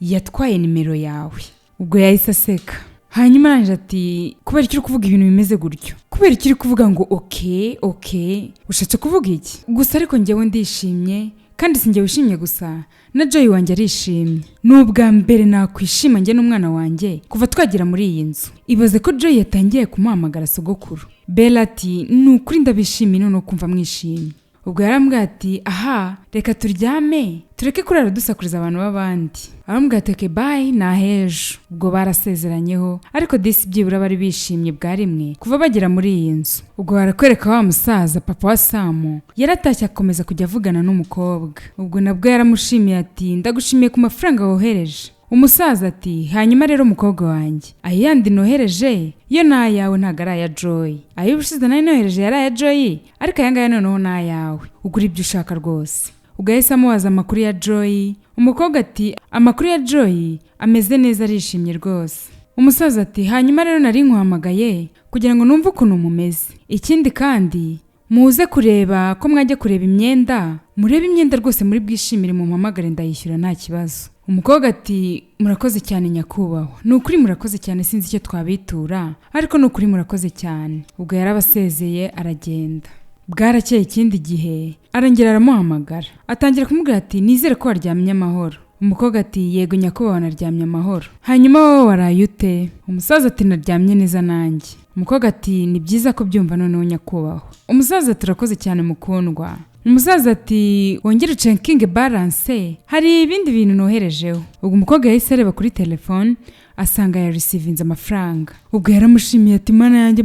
yatwaye nimero yawe. Ubwo yahise aseka. Hanyuma aranje ati kubera iki uri kuvuga ibintu bimeze gutyo? Kubera iki uri kuvuga ngo okay ushatse kuvuga iki? Gusa ariko njyewe ndishimye, kandi sinjye wishimye gusa na Joy wanjye arishimye. Nubwa mbere nakwishima njye n'umwana wanjye kuva twagira muri iyi nzu. Ibaze ko Joy yatangiye kumuhamagara sogokuru. Bella ati nukuri ndabishimiye no kumva mwishimye. ubwo yarambwiye ati aha reka turyame tureke kurara dusakuriza abantu b'abandi. Arambwiye ati okay bye nahejo. Ubwo barasezeranyeho ariko disi byibura bari bishimye bwa rimwe kuva bagera muri iyi nzu. Ubwo barakwereka wa musaza papa wa Samu yaratashye akomeza kujya avugana n'umukobwa. Ubwo nabwo yaramushimiye ati ndagushimiye ku mafaranga wohereje. Umusaza ati hanyuma rero umukobwa wanjye ayandi nohereje yo nayawe ntago ari aya Joy. Ayubushize nari nohereje yari aya Joy ariko ayangaya noneho nayawe ugura ibyo ushaka rwose. Ubwo yahise amubaza amakuru ya Joy. Umukobwa ati amakuru ya Joy ameze neza arishimye rwose. Umusaza ati hanyuma rero nari nkuhamagaye kugira ngo numve ukuntu mumeze. Ikindi kandi muze kureba ko mwajya kureba imyenda murebe imyenda rwose muri bwishimire mu mpamagare ndayishyura nta kibazo. Umukobwa ati murakoze cyane nyakubahwa. Nukuri murakoze cyane sinzi icyo twabitura ariko nukuri murakoze cyane. Ubwo yarabasezeye aragenda. Bwarakeye ikindi gihe arongera aramuhamagara atangira kumubwira ati nizere ko waryamye amahoro. Umukobwa ati yego nyakubahwa naryamye amahoro. Hanyuma wowe waraye ute? Umusaza ati naryamye neza nanjye. Umukobwa ati ni byiza ko byumva noneho nyakubahwa. Umusaza turakoze cyane mukundwa. Umusaza ati wongere checking balance hari ibindi bintu noherejeho. Ubwo umukobwa yahise areba kuri telefone asanga ya receiving amafaranga. Ubwo yaramushimiye ati mana yanjye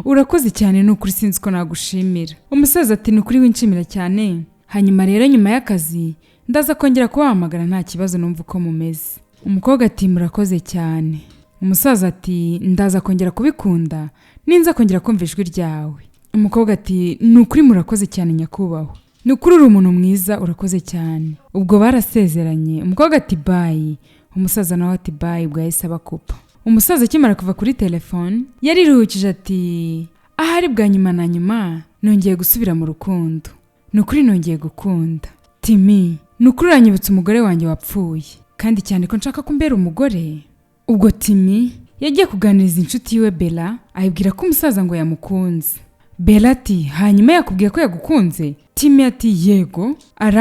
urakoze cyane nukuri sinzi ko nagushimira. Umusaza ati nukuri winshimira cyane. Hanyuma rero nyuma y'akazi ndaza kongera kubahamagara nta kibazo numva uko mumeze. Umukobwa ati murakoze cyane. Umusaza ati ndaza kongera kubikunda ninza kongera kumva ijwi ryawe. Umukobwa ati nukuri murakoze cyane nyakubahwa. Nukuri uri umuntu mwiza urakoze cyane. Ubwo barasezeranye. Umukobwa ati bye. Umusaza nawe ati bye. Ubwo yahise abakupa. Umusaza akimara kuva kuri telefone yariruhukije ati ahari bwa nyuma na nyuma nongeye gusubira mu rukundo. Nukuri nongeye gukunda. Timi nukuri uranyibutsa umugore wanjye wapfuye kandi cyane ko nshaka kumbera umugore. Ubwo Timi yagiye kuganiriza inshuti yiwe Bella ayibwira ko umusaza ngo yamukunze. Bella ati hanyuma yakubwiye ko yagukunze? Timi ati yego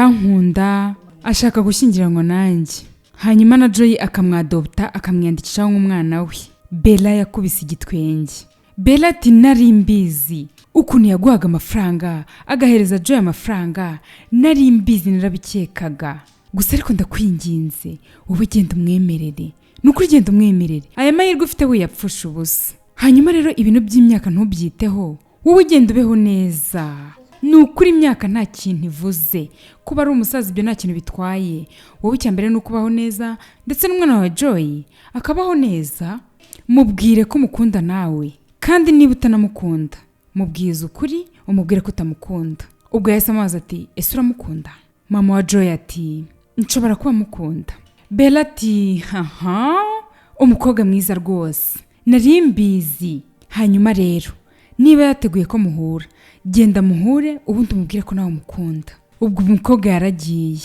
arankunda ashaka gushyingiranwa nanjye. Hanyuma na Joy akamwadopta akamwiyandikishaho nk'umwana we. Bella yakubise igitwenge. Bella ati nari mbizi ukuntu yaguhaga amafaranga agahereza Joy amafaranga nari mbizi narabikekaga gusa ariko ndakwinginze wowe genda umwemerere. Nukuri genda umwemerere aya mahirwe ufite we yapfusha ubusa. Hanyuma rero ibintu by'imyaka ntubyiteho wowe genda ubeho neza. Nukuri imyaka nta kintu ivuze kuba ari umusaza ibyo nta kintu bitwaye. Wowe cyambere nuko ubaho neza ndetse n'umwana wa Joy akabaho neza. Mubwire ko mukunda nawe kandi niba utanamukunda mubwize ukuri umubwire ko utamukunda. Ubwo yahise amazi ati ese uramukunda? Mama wa Joy ati nshobora kuba mukunda. Bella ati haha umukobwa mwiza rwose nari mbizi. Hanyuma rero niba yateguye ko muhura genda muhure ubundi umubwire ko nawe umukunda. Ubwo umukobwa yaragiye.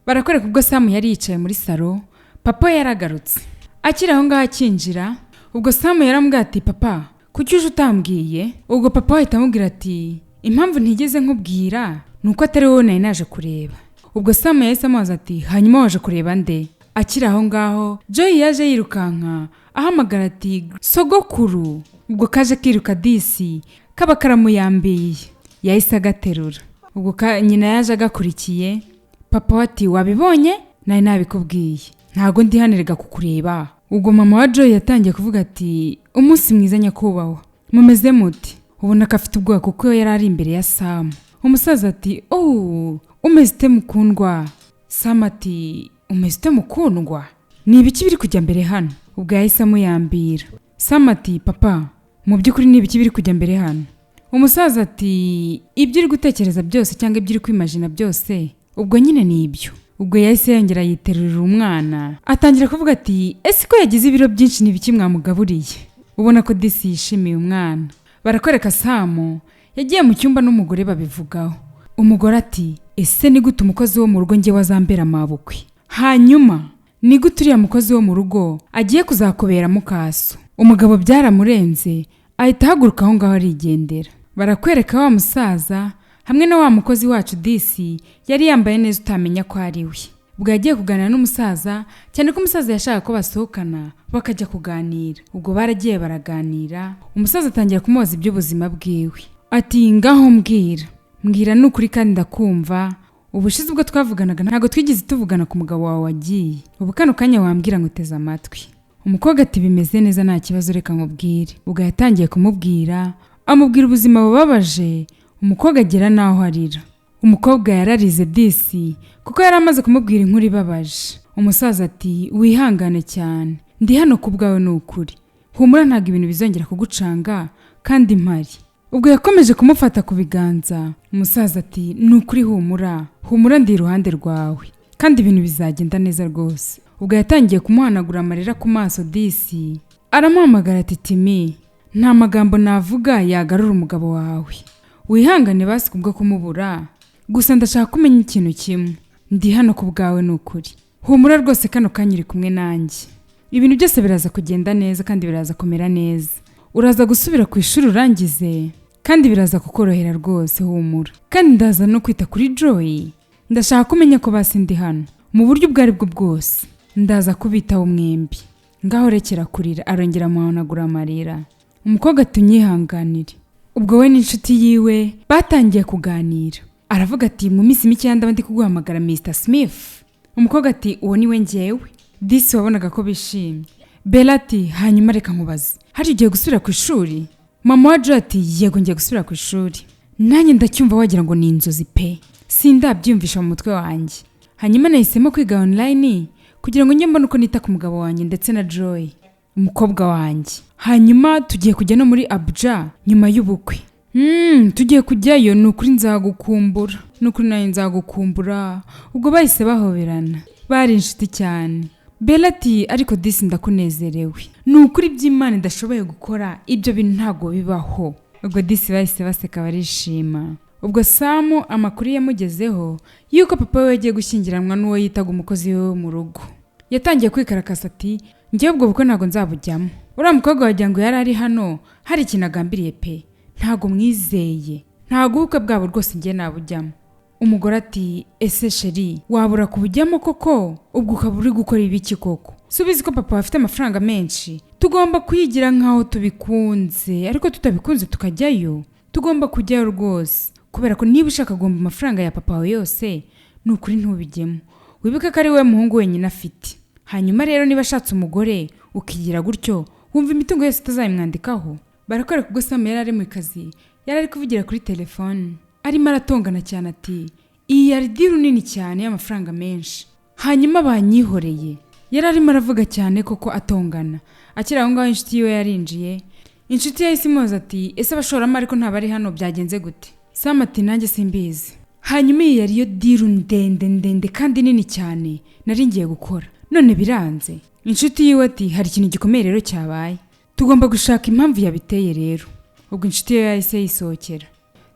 Barakwereka ubwo Samu yari yicaye muri salo papa yaragarutse. Akiri aho ngaho akinjira ubwo Samu yarambwiye ati papa kuki uje utambwiye? Ubwo papa ahita amubwira ati impamvu ntigeze nkubwira nuko atari wowe nari naje kureba. Ubwo Samu yahise amubaza ati hanyuma waje kureba nde? Akiri aho ngaho Joy yaje yirukanka ahamagara ati sogokuru. Ubwo kaje kiruka disi kaba karamuyambiye yahise agaterura. Ubwo nyina yaje agakurikiye. Papa ati wabibonye? Nari nabikubwiye ntago ndi hanirega kukureba. Ubwo mama wa Joy yatangiye kuvuga ati umunsi mwiza nyakubahwa mumeze muti? Ubona ko afite ubwoba kuko yari ari imbere ya Samu. Umusaza ati umeze ute mukundwa? Samu ati umeze ute mukundwa? Ni ibiki biri kujya mbere hano? Ubwo yahise amuyambira. Samu ati papa mu by'ukuri ni ibiki biri kujya mbere hano? Umusaza ati ibyo uri gutekereza byose cyangwa ibyo uri kwimagina byose ubwo nyine ni ibyo. Ubwo yahise yongera yiterurira umwana atangira kuvuga ati ese ko yagize ibiro byinshi ni ibiki mwamugaburiye? Ubona ko disi yishimiye umwana. Barakwereka Samu yagiye mu cyumba n'umugore babivugaho. Umugore ati ese ni gute umukozi wo mu rugo ngiye wazambera amabukwe? Hanyuma ni gute uriya mukozi wo mu rugo agiye kuzakobera mukaso? Umugabo byaramurenze ahita haguruka aho ngaho arigendera. Barakwereka wa musaza hamwe na wa mukozi wacu disi yari yambaye neza utamenya ko ari we. Ubwo yagiye kuganira n'umusaza cyane ko umusaza yashaka ko basohokana bakajya kuganira. Ubwo baragiye baraganira. Umusaza atangira kumubaza iby'ubuzima bwiwe ati ngaho mbwira mbwira nukuri kandi ndakumva. Ubushize ubwo twavuganaga ntago twigeze tuvugana ku mugabo wawe wagiye. Ubu kano kanya wambwira ngo teze amatwi. Umukobwa ati bimeze neza nta kibazo reka nkubwire. Ubwo yatangiye kumubwira, amubwira ubuzima bubabaje. Umukobwa agera naho arira. Umukobwa yararize disi kuko yari amaze kumubwira inkuru ibabaje. Umusaza ati wihangane cyane, ndi hano kubwawe nukuri. Humura ntago ibintu bizongera kugucanga kandi mpari. Ubwo yakomeje kumufata ku biganza. Umusaza ati nukuri humura ndi iruhande rwawe kandi ibintu bizagenda neza rwose. Ubwo yatangiye kumuhanagura amarira ku maso disi. Aramuhamagara ati Timi, nta magambo navuga yagarura umugabo wawe. Wihangane basi kubwo kumubura. Gusa ndashaka kumenya ikintu kimwe. Ndi hano kubwawe nukuri. Humura rwose kano kanyiri kumwe nanjye. Ibintu byose biraza kugenda neza kandi biraza kumera neza. Uraza gusubira ku ishuri urangize kandi biraza kukorohera rwose humura. Kandi ndaza no kwita kuri Joy. Ndashaka kumenya ko basi ndi hano mu buryo bwari bwo bwose. Ndaza kubitaho mwembi. Ngaho rekera kurira. Arongera amuhanagura amarira. Umukobwa tunyihanganire. Ubwo we n'inshuti yiwe batangiye kuganira. Aravuga ati mu minsi mike yanda ndi kuguhamagara Mr. Smith. Umukobwa ati uwo ni we njyewe. Disi wabonaga ko bishimye. Bella ati hanyuma reka nkubaze, hari ugiye gusubira ku ishuri? Mama wa Joy ati yego ngiye gusubira ku ishuri. Nanjye ndacyumva wagira ngo ni inzozi pe. Sindabyumvisha mu mutwe wanjye. Hanyuma nahisemo kwiga online kugira ngo njye mbone uko nita ku mugabo wanjye ndetse na Joy, umukobwa wanjye. Hanyuma tugiye kujya no muri Abuja nyuma y'ubukwe. Tugiye kujyayo nukuri nzagukumbura. Nukuri nayo nzagukumbura. Ubwo bahise bahoberana. Bari inshuti cyane. Bella ati ariko disi ndakunezerewe. Nukuri by'Imana ndashoboye gukora ibyo bintu ntago bibaho. Ubwo disi bahise baseka barishima. Ubwo Samu amakuru yamugezeho yuko papa we yagiye gushyingiranwa n'uwo yitaga umukozi we mu rugo. Yatangiye kwikarakasa ati njye ubwo bukwe ntago nzabujyamo. Uriya mukobwa wagira ngo yari ari hano hari ikintu agambiriye pe. Ntago mwizeye. Ntago ubukwe bwabo rwose njye nabujyamo. Umugore ati ese sheri wabura kubujyamo koko? Ubwo ukaba uri gukora ibiki koko? Subizi ko papa afite amafaranga menshi. Tugomba kuyigira nkaho tubikunze, ariko tutabikunze tukajyayo. Tugomba kujyayo rwose. Kubera ko niba ushaka gomba amafaranga ya papa wawe yose, nukuri ntubijyemo. Wibuke ko ari we muhungu wenyine afite. Hanyuma rero niba ashatse umugore ukigira gutyo, wumva imitungo yose utazayimwandikaho. Barakwereka ubwo Sam yari ari mu kazi, yari ari kuvugira kuri telefone. Arimo aratongana cyane ati iyi yari deal nini cyane y'amafaranga menshi. Hanyuma banyihoreye. Yari arimo aravuga cyane koko atongana. Akira aho ngaho inshuti yiwe yarinjiye. Inshuti ye isimuza ati ese abashorama ariko ntabari hano byagenze gute? Sam ati nanjye simbizi. Hanyuma iyi yari yo deal ndende kandi nini cyane nari ngiye gukora. None biranze. Inshuti yiwe ati hari ikintu gikomeye rero cyabaye. Tugomba gushaka impamvu yabiteye rero. Ubwo inshuti ye yahise yisohokera.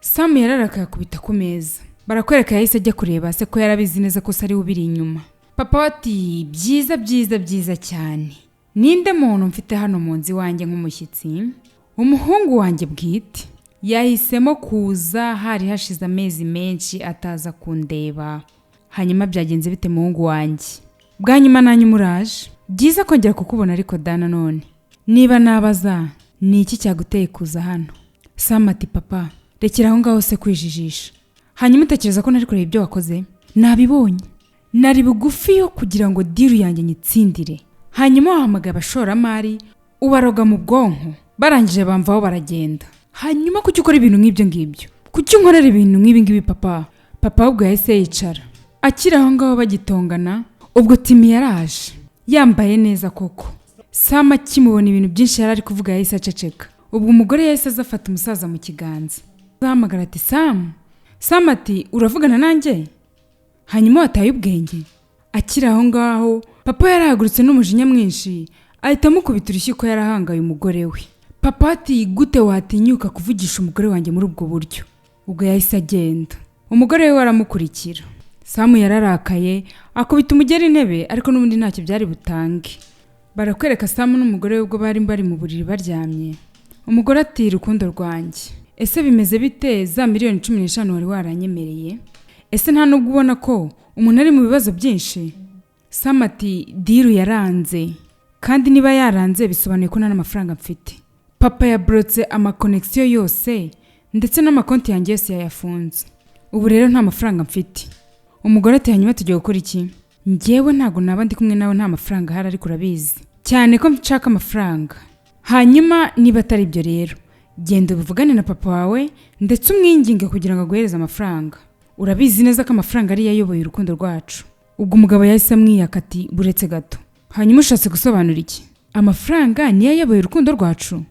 Sam yararakaye kubita ku meza. Barakwereka yahise ajya kureba se ko yarabizi neza ko sari ubiri inyuma. Papa ati byiza cyane. Ninde muntu mfite hano mu nzi wanjye nk'umushyitsi? Umuhungu wanjye bwite. Yahisemo kuza hari hashize amezi menshi ataza kundeba. Hanyuma byagenze bite muhungu wanjye? Bwanyuma nanyu muraje. Byiza kongera kukubona ariko dana none. Niba nabaza ni iki cyaguteye kuza hano? Sam ati papa rekera aho ngaho se kwijijisha. Hanyuma utekereza ko nari kureba ibyo wakoze? Nabibonye. Nari bugufi yo kugira ngo deal yanjye nyitsindire. Hanyuma wahamagaye abashoramari ubaroga mu bwonko. Barangije bamvaho baragenda. Hanyuma kuki ukora ibintu nk'ibyo ngibyo? Kuki unkorera ibintu nk'ibi ngibi papa? Papa ubwo yahise yicara. Akira aho ngaho bagitongana. Ubwo Timi yaraje. Yambaye neza koko. Sam akimubona ibintu byinshi yari ari kuvuga yahise aceceka. Ubwo umugore yahise azafata umusaza mu kiganza. Ahamagara ati Sam ati uravugana nanjye? Hanyuma wataye ubwenge. Akira aho ngaho papa yarahagurutse n'umujinya mwinshi ahita amukubita urushyi ko yarahangaye umugore we. Papa ati gute watinyuka kuvugisha umugore wanjye muri ubwo buryo? Ubwo yahise agenda. Umugore we waramukurikira. Sam yararakaye akubita umugeri intebe ariko n'ubundi ntacyo byari butange. Barakwereka Sam n'umugore we ubwo bari mu buriri baryamye. Umugore ati rukundo rwanjye, ese bimeze bite za miliyoni 15 wari waranyemereye? Ese nta nubwo ubona ko umuntu ari mu bibazo byinshi? Sam ati deal yaranze, kandi niba yaranze bisobanuye ko nta n'amafaranga mfite. Papa yabrotse ama connection yose ndetse n'amakonti yanjye yose yayafunze. Ubu rero nta mafaranga mfite. Umugore ati hanyuma tugiye gukora iki? Njyewe ntago naba ndi kumwe nawe nta mafaranga hari ariko urabizi cyane ko nshaka amafaranga. Hanyuma niba atari ibyo rero genda ubuvugane na papa wawe ndetse umwinginge kugira ngo aguhereze amafaranga. Urabizi neza ko amafaranga ari yayoboye urukundo rwacu. Ubwo umugabo yahise amwiyaka ati buretse gato. Hanyuma ushatse gusobanura iki? Amafaranga ni yayoboye urukundo rwacu?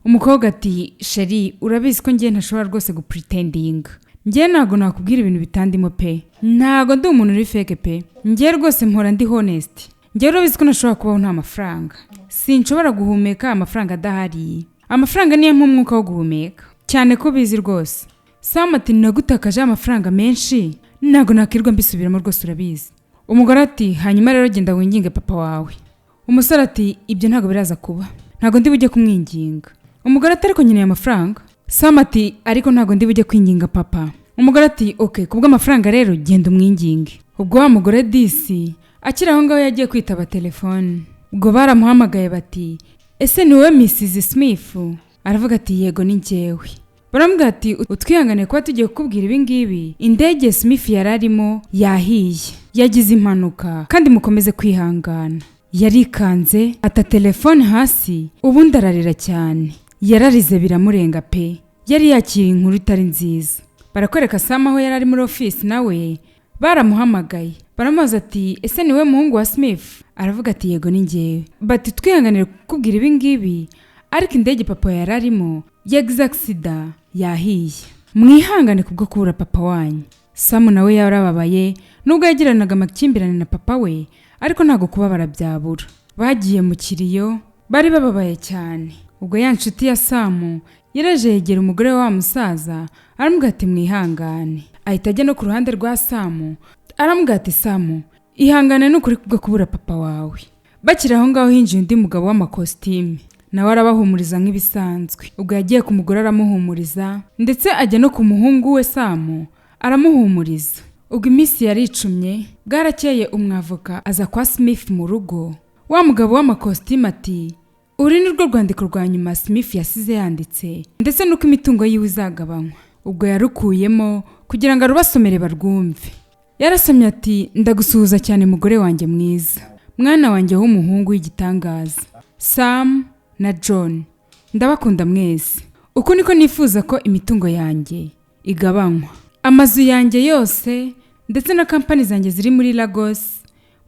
Umukobwa ati sheri urabizi ko njye ntashobora rwose gupretending. Njye ntago nakubwira ibintu bitandimo pe. Ntago ndi umuntu uri fake pe. Njye rwose mpora ndi honest. Njye urabizi ko ntashobora kubaho nta mafaranga. Sinshobora guhumeka amafaranga adahari. Amafaranga niyo mwuka wo guhumeka. Cyane ko bizi rwose. Sam ati nagutakaje amafaranga menshi. Ntago nakirwa mbisubiramo rwose urabizi. Umugore ati hanyuma rero genda winginge papa wawe. Umusore ati ibyo ntago biraza kuba. Ntago ndi bujye kumwinginga. Umugore ati ariko nkeneye amafaranga. Sam ati ariko ntago ndi bujye kwinginga papa. Umugore ati okay kubwo amafaranga rero genda umwinginge. Ubwo wa mugore disi akira aho ngaho yagiye kwitaba telefone. Ubwo baramuhamagaye bati ese ni wowe Mrs Smith? Aravuga ati yego ni njyewe. Baramubwira ati utwihangane kuba tugiye kukubwira ibi ngibi. Indege Smith yararimo yahiye. Yagize impanuka kandi mukomeze kwihangana. Yarikanze ata telefone hasi ubundi ararira cyane. Yararize biramurenga pe. Yari yakira inkuru itari nziza. Barakwereka Sam aho yari ari muri office nawe baramuhamagaye. Baramubaza ati ese ni we muhungu wa Smith? Aravuga ati yego ni njyewe. Bati twihanganire kukubwira ibi ngibi ariko indege papa yararimo yagize accident yahiye. Mwihangane kubwo kubura papa wanyu. Sam nawe yarababaye nubwo yagiranaga amakimbirane na papa we ariko ntago kuba barabyabura. Bagiye mu kiriyo bari bababaye cyane. Ubwo ya nshuti ya Sam yaraje yegera umugore wa musaza aramubwira ati mwihangane. Ahita ajya no ku ruhande rwa Sam aramubwira ati Sam ihangane n'ukuri kubwo kubura papa wawe. Bakira aho ngaho hinjiye undi mugabo w'amakositime nawe arabahumuriza nk'ibisanzwe. Ubwo yagiye ku mugore aramuhumuriza ndetse ajya no ku muhungu we Sam aramuhumuriza. Ubwo iminsi yaricumye bwarakeye umwavoka aza kwa Smith mu rugo. Wa mugabo w'amakositime ati uri ni rwo rwandiko rwa nyuma Smith yasize yanditse ndetse nuko imitungo yiwe izagabanywa. Ubwo yarukuyemo kugira ngo arubasomere barwumve. Yarasomye ati ndagusuhuza cyane mugore wanjye mwiza, mwana wanjye w'umuhungu w'igitangaza Sam na John, ndabakunda mwese. Uko niko nifuza ko imitungo yanjye igabanywa. Amazu yanjye yose ndetse na kampani zanjye ziri muri Lagos,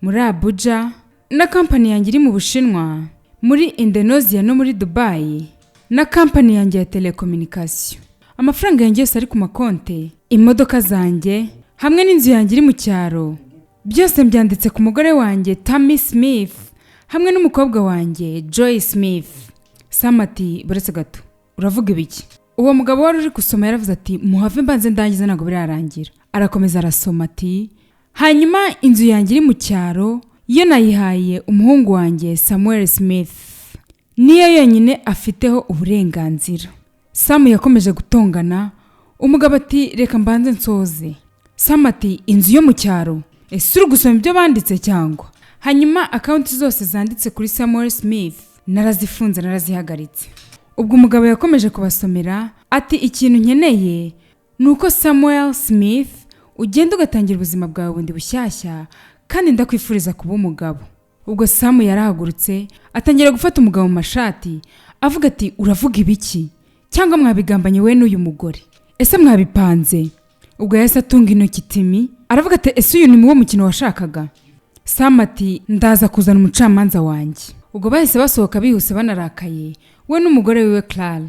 muri Abuja, na kampani yanjye iri mu Bushinwa, muri Indonesia no muri Dubai, na kampani yanjye ya telecommunication. Amafaranga yanjye yose ari ku makonte, imodoka zanjye hamwe n'inzu yanjye iri mu cyaro, byose mbyanditse ku mugore wanjye Tammy Smith hamwe n'umukobwa wanjye Joy Smith. Sam ati buretse gato uravuga ibiki? Uwo mugabo wari uri gusoma yaravuze ati muhave mbanze ndangiza ntago birarangira. Arakomeza arasoma ati hanyuma inzu yanjye iri mu cyaro iyo nayihaye umuhungu wanjye Samuel Smith, niyo yonyine afiteho uburenganzira. Sam yakomeje gutongana. Umugabo ati reka mbanze nsoze. Sam ati inzu yo mu cyaro ese uri gusoma ibyo banditse cyangwa? Hanyuma account zose zanditse kuri Samuel Smith narazifunze narazihagaritse. Ubwo umugabo yakomeje kubasomera ati ikintu nkeneye nuko Samuel Smith ugenda ugatangira ubuzima bwawe bundi bushyashya kandi ndakwifuriza kuba umugabo. Ubwo Sam yarahagurutse atangira gufata umugabo mu mashati avuga ati uravuga ibiki? Cyangwa mwabigambanye we n'uyu mugore? Ese mwabipanze? Ubwo yahise atunga intoki Timi aravuga ati ese uyu ni wo mukino washakaga? Sam ati ndaza kuzana umucamanza wanjye. Ubwo bahise basohoka bihuse banarakaye we n'umugore wiwe Clara.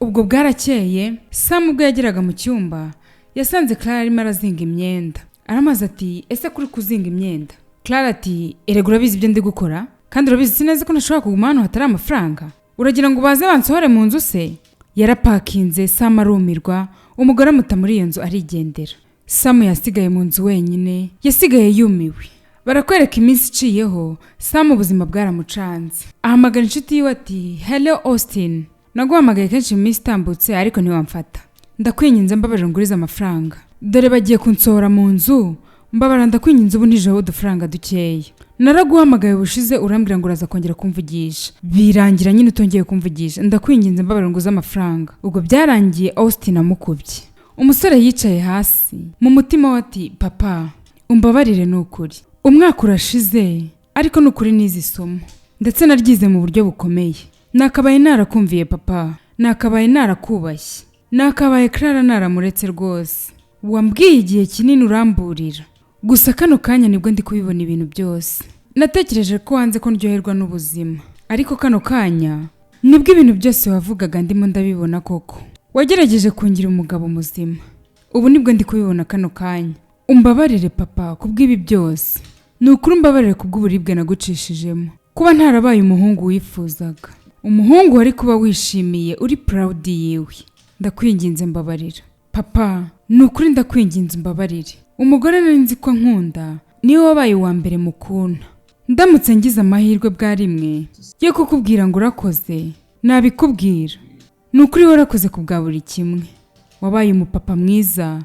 Ubwo bwarakeye Sam ubwo yageraga mu cyumba yasanze Clara arimo arazinga imyenda. Aramaze ati ese kuri kuzinga imyenda? Clara ati erega urabizi ibyo ndi gukora kandi urabizi sineze ko nashobora kuguma hano hatari amafaranga. Uragira ngo baze bansohore mu nzu se? Yarapakinze. Sam arumirwa. Umugore amuta muri iyo nzu arigendera. Sam yasigaye mu nzu wenyine, yasigaye yumiwe. Barakwereka iminsi iciyeho Sam ubuzima bwaramucanze. Ahamagara inshuti yiwe ati hello Austin, naguhamagaye kenshi mu minsi itambutse ariko ntiwamfata. Ndakwinginze mbabarira nguriza amafaranga, dore bagiye kunsohora mu nzu mbabara ndakwinginze ubu ntijeho udufaranga dukeya. Naraguhamagaye ubushize urambwira ngo uraza kongera kumvugisha. Birangira nyine utongeye kumvugisha. Ndakwinginze mbabara nguze amafaranga. Ubwo byarangiye Austin amukubye. Umusore yicaye hasi. Mu mutima we ati papa, umbabarire n'ukuri. Umwaka urashize ariko n'ukuri nizi somo. Ndetse naryize mu buryo bukomeye. Nakabaye narakumviye papa. Nakabaye narakubashye. Nakabaye Clara naramuretse rwose. Wambwiye igihe kinini uramburira. Gusa kano kanya nibwo ndi kubibona ibintu byose. Natekereje ko wanze ko ndyoherwa n'ubuzima. Ariko kano kanya nibwo ibintu byose wavugaga ndimo ndabibona koko. Wagerageje kungira umugabo muzima. Ubu nibwo ndi kubibona kano kanya. Umbabarire papa kubw'ibi byose. Nukuri umbabarire kubw'uburibwe nagucishijemo. Kuba ntarabaye umuhungu wifuzaga. Umuhungu wari kuba wishimiye uri proud yiwe. Ndakwinginze mbabarira. Papa, nukuri ndakwinginze mbabarire. Umugore nari nzi ko nkunda niwe wabaye uwa mbere mu kunta. Ndamutse ngize amahirwe bwa rimwe yo kukubwira ngo urakoze, nabikubwira. Nukuri warakoze kubwa buri kimwe. Wabaye umupapa mwiza,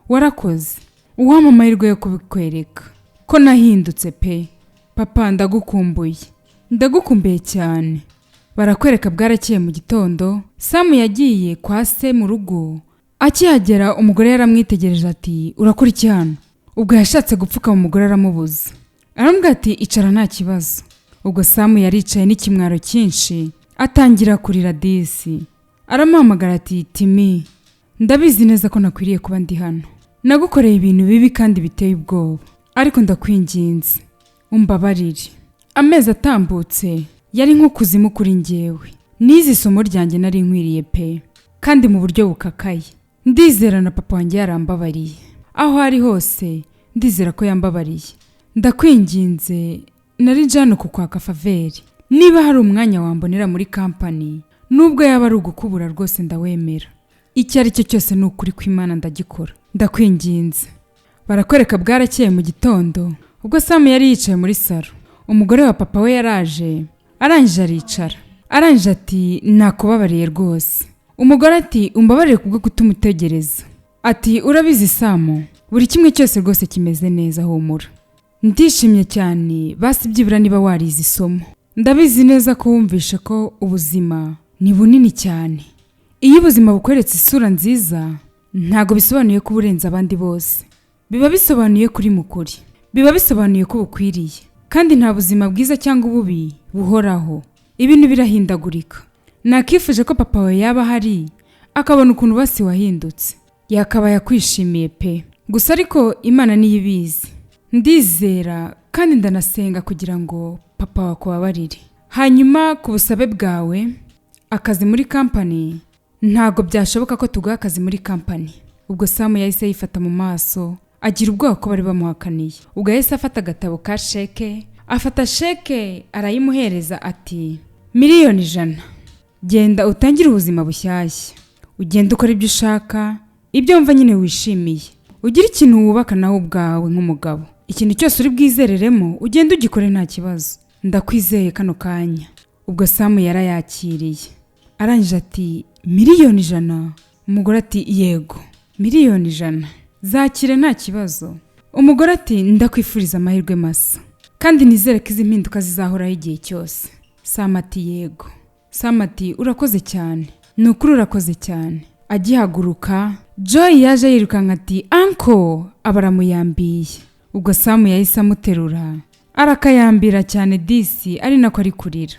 warakoze. Uwampa amahirwe yo kubikwereka ko nahindutse pe. Papa ndagukumbuye. Ndagukumbuye cyane. Barakwereka bwarakeye mu gitondo. Sam yagiye kwa se mu rugo. Akihagera umugore yaramwitegereje ati urakora iki hano? Ubwo yashatse gupfuka umugore aramubuza. Arambwira ati icara nta kibazo. Ubwo Sam yaricaye n'ikimwaro cyinshi atangira kurira disi. Aramuhamagara ati Timi, ndabizi neza ko nakwiriye kuba ndi hano. Nagukoreye ibintu bibi kandi biteye ubwoba. Ariko ndakwinginze umbabarire. Amezi atambutse yari nko kuzimu kuri njyewe. Nizi somo ryanjye nari nkwiriye pe. Kandi mu buryo bukakaye. Ndizera na papa wanjye yarambabariye. Aho ari hose ndizera ko yambabariye. Ndakwinginze nari njano kukwaka faveri. Niba hari umwanya wambonera muri company, nubwo yaba ari ugukubura rwose ndawemera. Icyo ari cyo cyose n'ukuri kw'Imana ndagikora. Ndakwinginze. Barakwereka bwarakeye mu gitondo. Ubwo Sam yari yicaye muri salo. Umugore wa papa we yaraje. Arangije aricara. Arangije ati nakubabariye rwose. Umugore ati umbabarire kubwo kutumutegereza. Ati urabizi Sam, buri kimwe cyose rwose kimeze neza humura. Ndishimye cyane basi byibura niba warize isomo. Ndabizi neza ko wumvishe ko ubuzima ni bunini cyane. Iyo ubuzima bukweretse isura nziza, ntago bisobanuye ko uburenza abandi bose. Biba bisobanuye kuri mukuri. Biba bisobanuye ko bukwiriye. Kandi nta buzima bwiza cyangwa ububi buhoraho. Ibintu birahindagurika. Nakifuje ko papa we yaba hari akabona ukuntu basi wahindutse. Yakaba yakwishimiye pe. Gusa ariko Imana niyo ibizi. Ndizera kandi ndanasenga kugira ngo papa wakubabarire. Hanyuma ku busabe bwawe, akazi muri company ntago byashoboka ko tuguha akazi muri company. Ubwo Sam yahise yifata mu maso, agira ubwoba ko bari bamuhakaniye. Ubwo yahise afata agatabo ka sheke, afata sheke arayimuhereza ati $1,000,000. Genda utangire ubuzima bushyashya. Ugenda ukora ibyo ushaka, ibyo wumva nyine wishimiye. Ugira ikintu wubaka nawe ubwawe nk'umugabo. Ikintu cyose uri bwizereremo ugenda ugikore nta kibazo. Ndakwizeye kano kanya. Ubwo Sam yarayakiriye. Arangije ati $1,000,000. Umugore ati yego $1,000,000. Zakire nta kibazo. Umugore ati ndakwifuriza amahirwe masa. Kandi nizere ko izi mpinduka zizahoraho igihe cyose. Sam ati yego. Sam ati urakoze cyane. Nukuri urakoze cyane. Agihaguruka, Joy yaje yirukanka ati uncle abaramuyambiye. Ubwo Sam yahise amuterura. Arakayambira cyane disi ari nako ari kurira.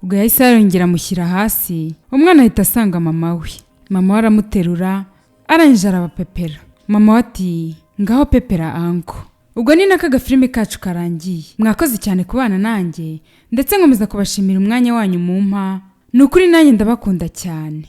Ubwo yahise yarongera amushyira hasi. Umwana ahita asanga mama we. Mama we aramuterura, arangije arabapepera. Mama we ati ngaho pepera uncle. Ubwo ni naka gafilime kacu karangiye. Mwakoze cyane kubana nanjye ndetse nkomeza kubashimira umwanya wanyu mumpa. Nukuri nanjye ndabakunda cyane.